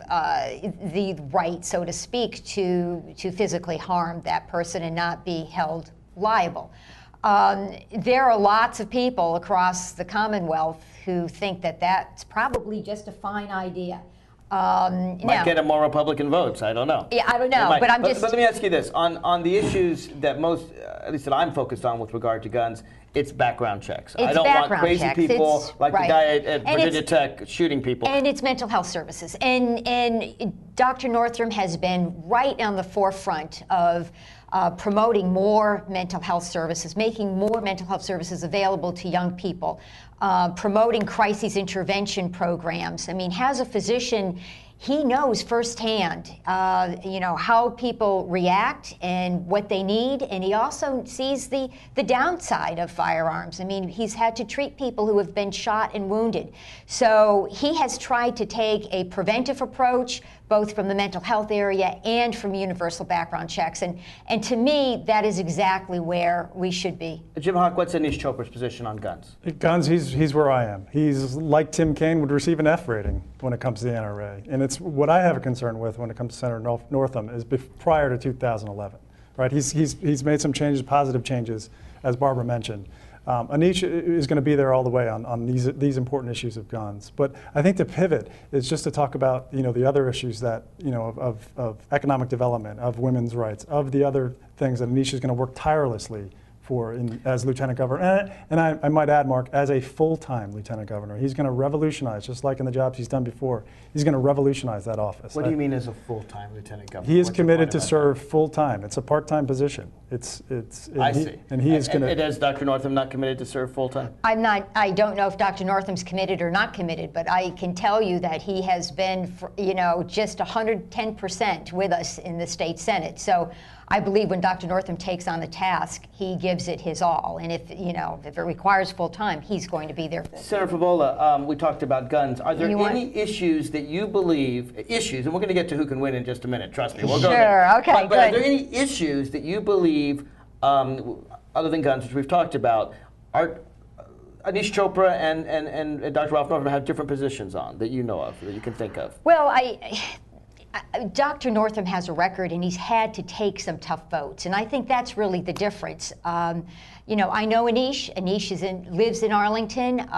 the right, so to speak, to physically harm that person and not be held liable. There are lots of people across the Commonwealth who think that that's probably just a fine idea. Might get more Republican votes. I don't know. Yeah, I don't know, but But let me ask you this: on the issues that most, at least that I'm focused on with regard to guns, it's background checks. I don't want crazy people like the guy at Virginia Tech shooting people. And it's mental health services. And Dr. Northam has been right on the forefront of promoting more mental health services, making more mental health services available to young people, promoting crisis intervention programs. I mean, as a physician, he knows firsthand, how people react and what they need, and he also sees the downside of firearms. I mean, he's had to treat people who have been shot and wounded. So he has tried to take a preventive approach, both from the mental health area and from universal background checks. And to me, that is exactly where we should be. Jim Hawk, what's Aneesh Chopra's position on guns? Guns, he's where I am. He's like Tim Kaine would receive an F rating when it comes to the NRA. And it's what I have a concern with when it comes to Senator Northam is prior to 2011. Right? He's made some changes, positive changes, as Barbara mentioned. Aneesh is going to be there all the way on these important issues of guns. But I think the pivot is just to talk about the other issues that of economic development, of women's rights, of the other things that Aneesh is going to work tirelessly as lieutenant governor. And I might add, Mark, as a full-time lieutenant governor, he's going to revolutionize, just like in the jobs he's done before, he's going to revolutionize that office. What do you mean as a full-time lieutenant governor? He is committed to serve full-time. It's a part-time position. I see. And he is going to. And is Dr. Northam not committed to serve full-time? I don't know if Dr. Northam's committed or not committed, but I can tell you that he has been, just 110% with us in the state Senate. So I believe when Dr. Northam takes on the task, he gives it his all. And if it requires full time, he's going to be there. Senator Favola, we talked about guns. Are there any issues that you believe, and we're going to get to who can win in just a minute, trust me. We'll go there. Sure, okay, but are there any issues that you believe, other than guns, which we've talked about, are Aneesh Chopra and Dr. Ralph Northam have different positions on that you know of, that you can think of? Well, Dr. Northam has a record, and he's had to take some tough votes, and I think that's really the difference. I know Aneesh. Aneesh lives in Arlington.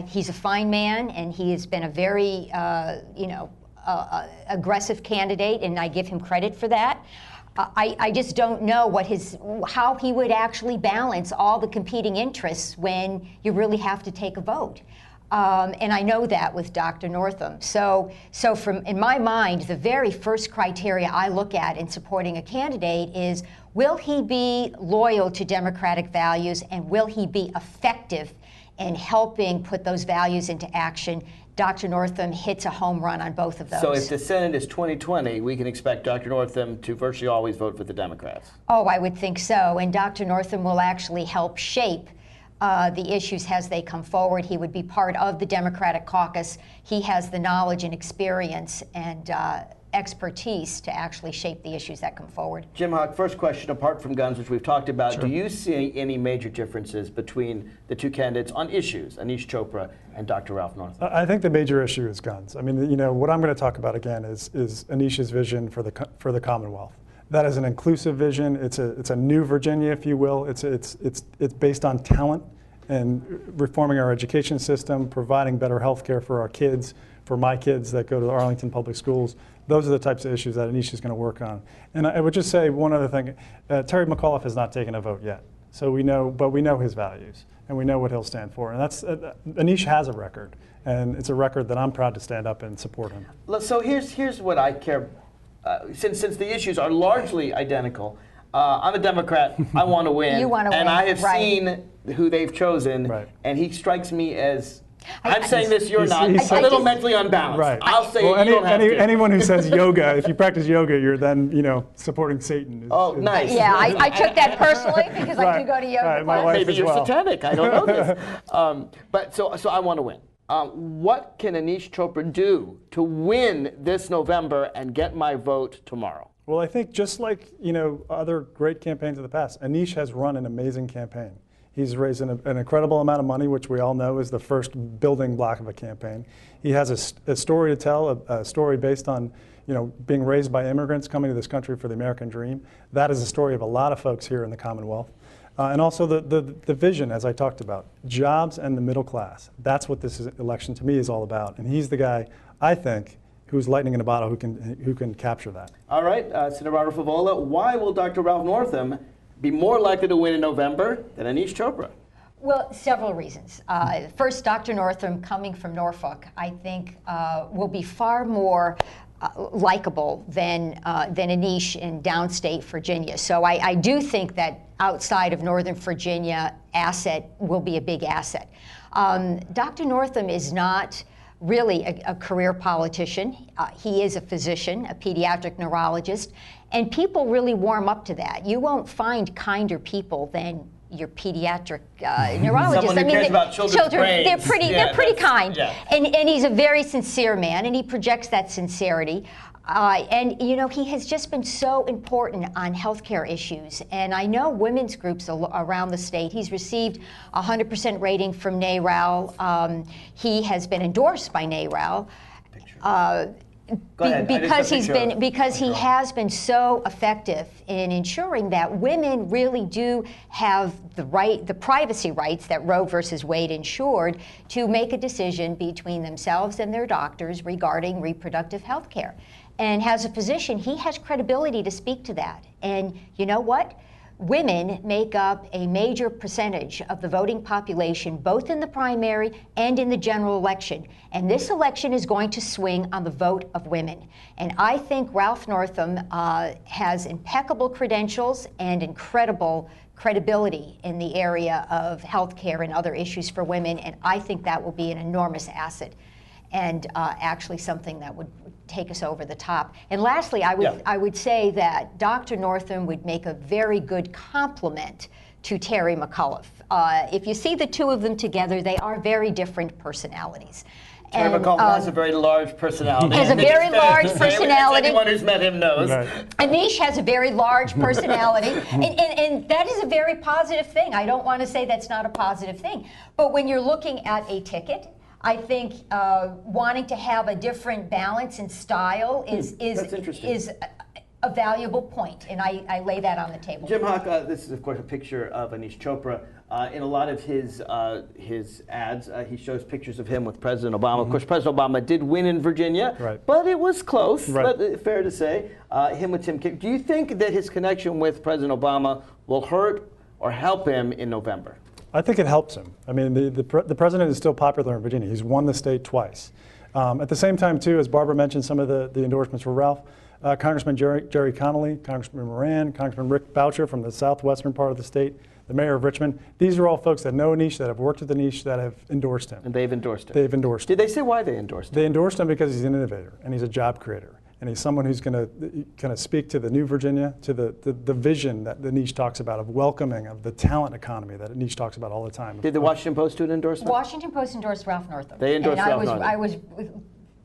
He's a fine man, and he has been a very, aggressive candidate, and I give him credit for that. I just don't know how he would actually balance all the competing interests when you really have to take a vote. And I know that with Dr. Northam. So in my mind, the very first criteria I look at in supporting a candidate is, will he be loyal to democratic values, and will he be effective in helping put those values into action? Dr. Northam hits a home run on both of those. So if the Senate is 2020, we can expect Dr. Northam to virtually always vote for the Democrats? Oh, I would think so. And Dr. Northam will actually help shape the issues as they come forward. He would be part of the Democratic caucus. He has the knowledge and experience and expertise to actually shape the issues that come forward. Jim Hawk, first question, apart from guns, which we've talked about, sure, do you see any major differences between the two candidates on issues, Aneesh Chopra and Dr. Ralph Northam? I think the major issue is guns. I mean, what I'm going to talk about again is Aneesh's vision for the Commonwealth. That is an inclusive vision. It's a new Virginia, if you will. It's based on talent and reforming our education system, providing better health care for our kids, for my kids that go to the Arlington Public Schools. Those are the types of issues that Aneesh is going to work on. And I would just say one other thing. Terry McAuliffe has not taken a vote yet. So we know his values, and we know what he'll stand for. And that's Aneesh has a record, and it's a record that I'm proud to stand up and support him. So here's what I care. Since the issues are largely identical, I'm a Democrat. I want to win. You want to win, and I have right. seen who they've chosen, right. and he strikes me as. I'm saying this, you're not. He's a little mentally unbalanced. Right. I'll say you don't have to. Anyone who says yoga, if you practice yoga, you're then supporting Satan. Nice. Yeah, I took that personally because right. I do go to yoga. Right. My wife Maybe as you're well. satanic. I don't know this. But so I want to win. What can Aneesh Chopra do to win this November and get my vote tomorrow? Well, I think just like other great campaigns of the past, Aneesh has run an amazing campaign. He's raised an incredible amount of money, which we all know is the first building block of a campaign. He has a story to tell, a story based on being raised by immigrants coming to this country for the American dream. That is the story of a lot of folks here in the Commonwealth. And also the vision, as I talked about, jobs and the middle class. That's what this election to me is all about. And he's the guy, I think, who's lightning in a bottle who can capture that. All right, Senator Favola, why will Dr. Ralph Northam be more likely to win in November than Aneesh Chopra? Well, several reasons. First, Dr. Northam, coming from Norfolk, I think will be far more likable than Aneesh in downstate Virginia. So I do think that outside of Northern Virginia, asset will be a big asset. Dr. Northam is not really a career politician. He is a physician, a pediatric neurologist, and people really warm up to that. You won't find kinder people than your pediatric neurologist. Someone who cares about children's brains. They're pretty kind. Yeah. And he's a very sincere man, and he projects that sincerity. And he has just been so important on healthcare issues. And I know women's groups around the state. He's received a 100% rating from NARAL. He has been endorsed by NARAL. Because he has been so effective in ensuring that women really do have the privacy rights that Roe versus Wade ensured to make a decision between themselves and their doctors regarding reproductive health care. And as a physician, he has credibility to speak to that. And you know what? women make up a major percentage of the voting population, both in the primary and in the general election. And this election is going to swing on the vote of women. And I think Ralph Northam has impeccable credentials and incredible credibility in the area of health care and other issues for women. And I think that will be an enormous asset and actually something that would take us over the top. And lastly, I would say that Dr. Northam would make a very good complement to Terry McAuliffe. If you see the two of them together, they are very different personalities. Terry McAuliffe has a very large personality. Has a very large personality. Anyone who's met him knows. Right. Aneesh has a very large personality, and that is a very positive thing. I don't want to say that's not a positive thing. But when you're looking at a ticket, I think wanting to have a different balance and style is a valuable point, and I lay that on the table. Jim Hawk, this is of course a picture of Aneesh Chopra. In a lot of his ads, he shows pictures of him with President Obama. Of course, President Obama did win in Virginia, but it was close, but fair to say. Him with Tim Kaine. Do you think that his connection with President Obama will hurt or help him in November? I think it helps him. I mean, the president is still popular in Virginia. He's won the state twice. At the same time, too, as Barbara mentioned, some of the endorsements for Ralph, Congressman Jerry Connolly, Congressman Moran, Congressman Rick Boucher from the southwestern part of the state, the mayor of Richmond. These are all folks that know Aneesh, that have worked with Aneesh, that have endorsed him. And they've endorsed him. They've endorsed him. Did they say why they endorsed him? They endorsed him because he's an innovator and he's a job creator. And he's someone who's going to kind of speak to the new Virginia, to the vision that Aneesh talks about of welcoming, of the talent economy that Aneesh talks about all the time. Did the Washington Post do an endorsement? Washington Post endorsed Ralph Northam. They endorsed Ralph Northam. I was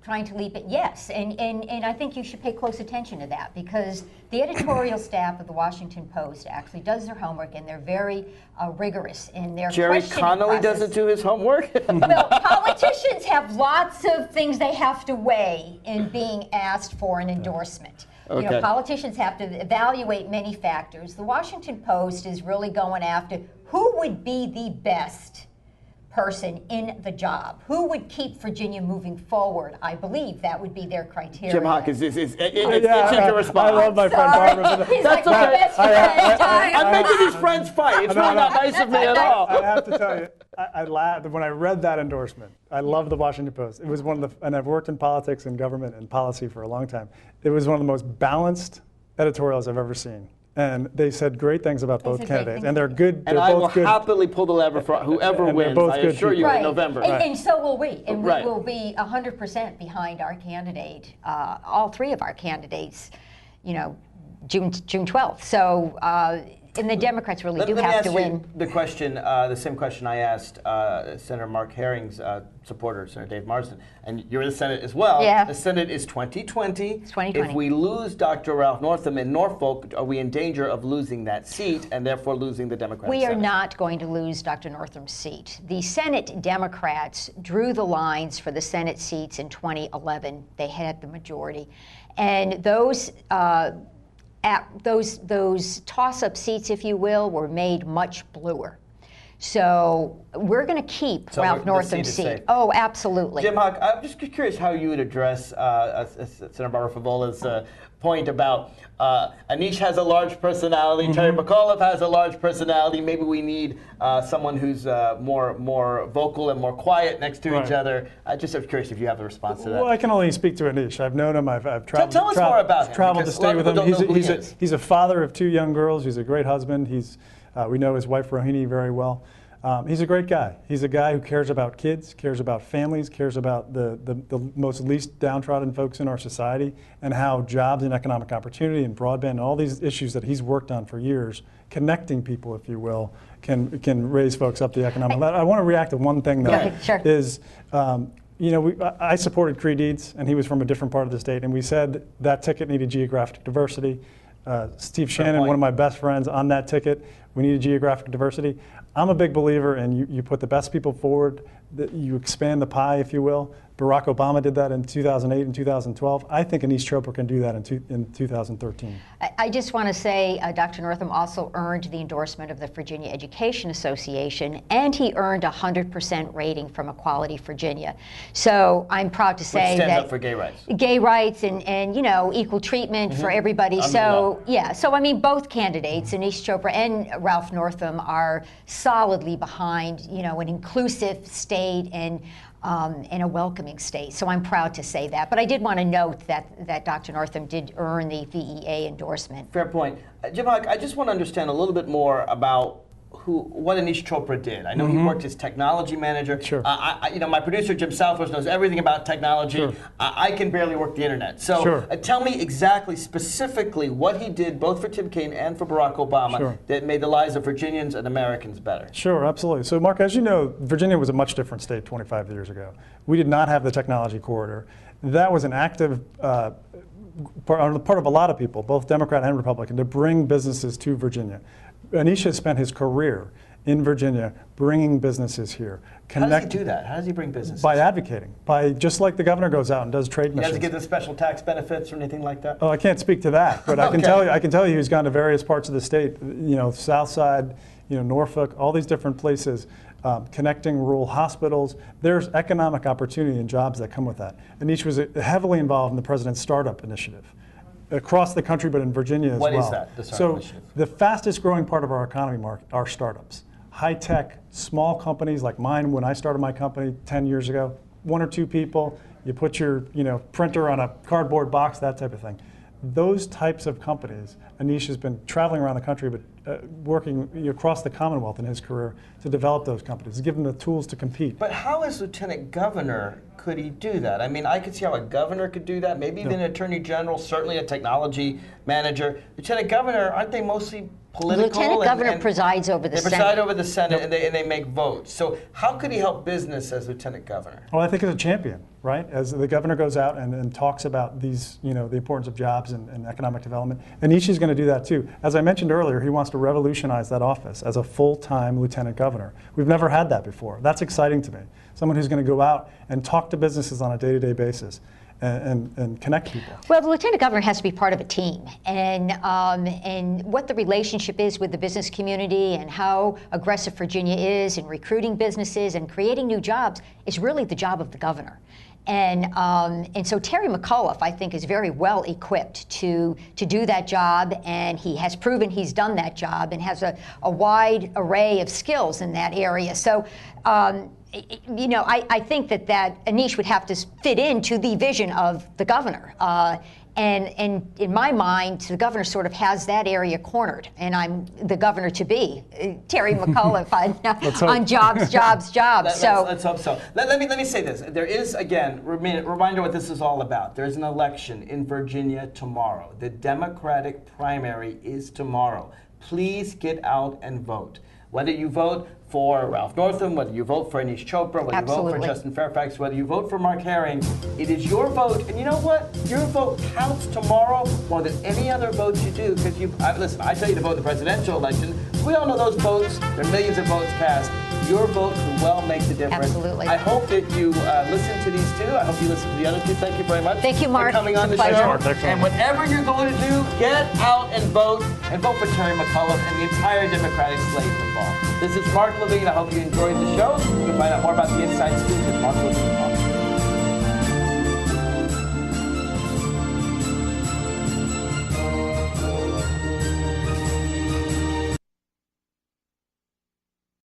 trying to leap it, yes. And I think you should pay close attention to that, because the editorial staff of the Washington Post actually does their homework, and they're very rigorous in their Jerry Connolly doesn't do his homework? Well, politicians have lots of things they have to weigh in being asked for an endorsement. Okay. You know, politicians have to evaluate many factors. The Washington Post is really going after who would be the best person in the job, who would keep Virginia moving forward. I believe that would be their criteria. Jim Hawk is itching to respond. I love my friend Barbara. He's like my best friend. I'm making these friends fight. It's really not nice of me at all. I have to tell you, I laughed when I read that endorsement. I love the Washington Post. It was one of the, and I've worked in politics and government and policy for a long time. It was one of the most balanced editorials I've ever seen. And they said great things about both candidates, and they're good. And I will happily pull the lever for whoever wins. I assure you, in November. And so will we, and we will be 100% behind our candidate, all three of our candidates. You know, June 12th. So. And the Democrats really do have to win. The question, the same question I asked Senator Mark Herring's supporter, Senator Dave Marsden, and you're in the Senate as well. Yeah. The Senate is 2020. It's 2020. If we lose Dr. Ralph Northam in Norfolk, are we in danger of losing that seat and therefore losing the Democratic We are Senate? not going to lose Dr. Northam's seat. The Senate Democrats drew the lines for the Senate seats in 2011. They had the majority, and those toss-up seats, if you will, were made much bluer. So we're going to keep Ralph Northam's seat. Oh, absolutely. Jim Hawk, I'm just curious how you would address Senator Barbara Favola's point about Aneesh has a large personality, Terry McAuliffe has a large personality. Maybe we need someone who's more vocal and more quiet next to each other. I'm curious if you have a response to that. Well, I can only speak to Aneesh. I've known him. I've traveled. Tell us more about him. Traveled to stay with him. He's a father of 2 young girls. He's a great husband. We know his wife Rohini very well. He's a great guy. He's a guy who cares about kids, cares about families, cares about the most least downtrodden folks in our society, and how jobs and economic opportunity and broadband and all these issues that he's worked on for years, connecting people, if you will, can raise folks up the economic ladder. I want to react to one thing, though, is I supported Cree Deeds, and he was from a different part of the state, and we said that ticket needed geographic diversity. Steve Shannon, one of my best friends on that ticket, We need a geographic diversity. I'm a big believer in you put the best people forward, that you expand the pie, if you will. Barack Obama did that in 2008 and 2012. I think Aneesh Chopra can do that in 2013. I just want to say Dr. Northam also earned the endorsement of the Virginia Education Association, and he earned a 100% rating from Equality Virginia. So I'm proud to say Which stands that up for gay rights. Gay rights and you know, equal treatment for everybody. So yeah, so I mean, both candidates, Aneesh Chopra and Ralph Northam, are solidly behind, you know, an inclusive state and in a welcoming state. So I'm proud to say that. But I did want to note that Dr. Northam did earn the VEA endorsement. Fair point. Jim Huck, I just want to understand a little bit more about what Aneesh Chopra did. I know he worked as technology manager. Sure. You know, my producer Jim Southworth knows everything about technology. Sure. I can barely work the internet. So tell me exactly, specifically, what he did both for Tim Kaine and for Barack Obama that made the lives of Virginians and Americans better. Sure, absolutely. So Mark, as you know, Virginia was a much different state 25 years ago. We did not have the technology corridor. That was an active on the part of a lot of people, both Democrat and Republican, to bring businesses to Virginia. Aneesh has spent his career in Virginia bringing businesses here. How does he do that? How does he bring businesses? By advocating. By just like the governor goes out and does trade missions. He doesn't get the special tax benefits or anything like that? Oh, I can't speak to that, but I can tell you he's gone to various parts of the state, you know, South Side, you know, Norfolk, all these different places, connecting rural hospitals. There's economic opportunity and jobs that come with that. Aneesh was heavily involved in the president's startup initiative across the country, but in Virginia as well. What is that, the startup initiative? The fastest growing part of our economy, Mark, are startups. High-tech, small companies like mine. When I started my company 10 years ago, 1 or 2 people, you put your printer on a cardboard box, that type of thing. Those types of companies, Aneesh has been traveling around the country, but working across the Commonwealth in his career to develop those companies, to give them the tools to compete. But how, as Lieutenant Governor, could he do that? I mean, I could see how a governor could do that, maybe even an attorney general, certainly a technology manager. Lieutenant Governor, aren't they mostly political? Lieutenant Governor presides over the Senate. They preside over the Senate, and they make votes. So how could he help business as Lieutenant Governor? Well, I think as a champion, right? As the governor goes out and talks about these, the importance of jobs and economic development. Aneesh is going to do that too. As I mentioned earlier, he wants to revolutionize that office as a full-time lieutenant governor. We've never had that before. That's exciting to me. Someone who's going to go out and talk to businesses on a day-to-day basis and connect people. Well, the lieutenant governor has to be part of a team, and what the relationship is with the business community and how aggressive Virginia is in recruiting businesses and creating new jobs is really the job of the governor. And so Terry McAuliffe, I think, is very well equipped to do that job, and he has proven he's done that job and has a wide array of skills in that area. So, I think that Aneesh would have to fit into the vision of the governor. And in my mind, the governor sort of has that area cornered, and I'm the governor to be, Terry McAuliffe, on jobs. Let's hope so. Let me say this. There is, again, reminder what this is all about. There's an election in Virginia tomorrow. The Democratic primary is tomorrow. Please get out and vote. Whether you vote for Ralph Northam, whether you vote for Aneesh Chopra, whether you vote for Justice Fairfax, whether you vote for Mark Herring, it is your vote. And you know what? Your vote counts tomorrow more than any other vote you do. Because listen, I tell you to vote in the presidential election. We all know those votes. There are millions of votes cast. Your vote could well make the difference. Absolutely. I hope that you listen to these two. I hope you listen to the other two. Thank you very much. Thank you, Mark. For coming on the show. And whatever you're going to do, get out and vote for Terry McAuliffe and the entire Democratic slate football. This is Mark Levine. I hope you enjoyed the show. You can find out more about the Inside Scoop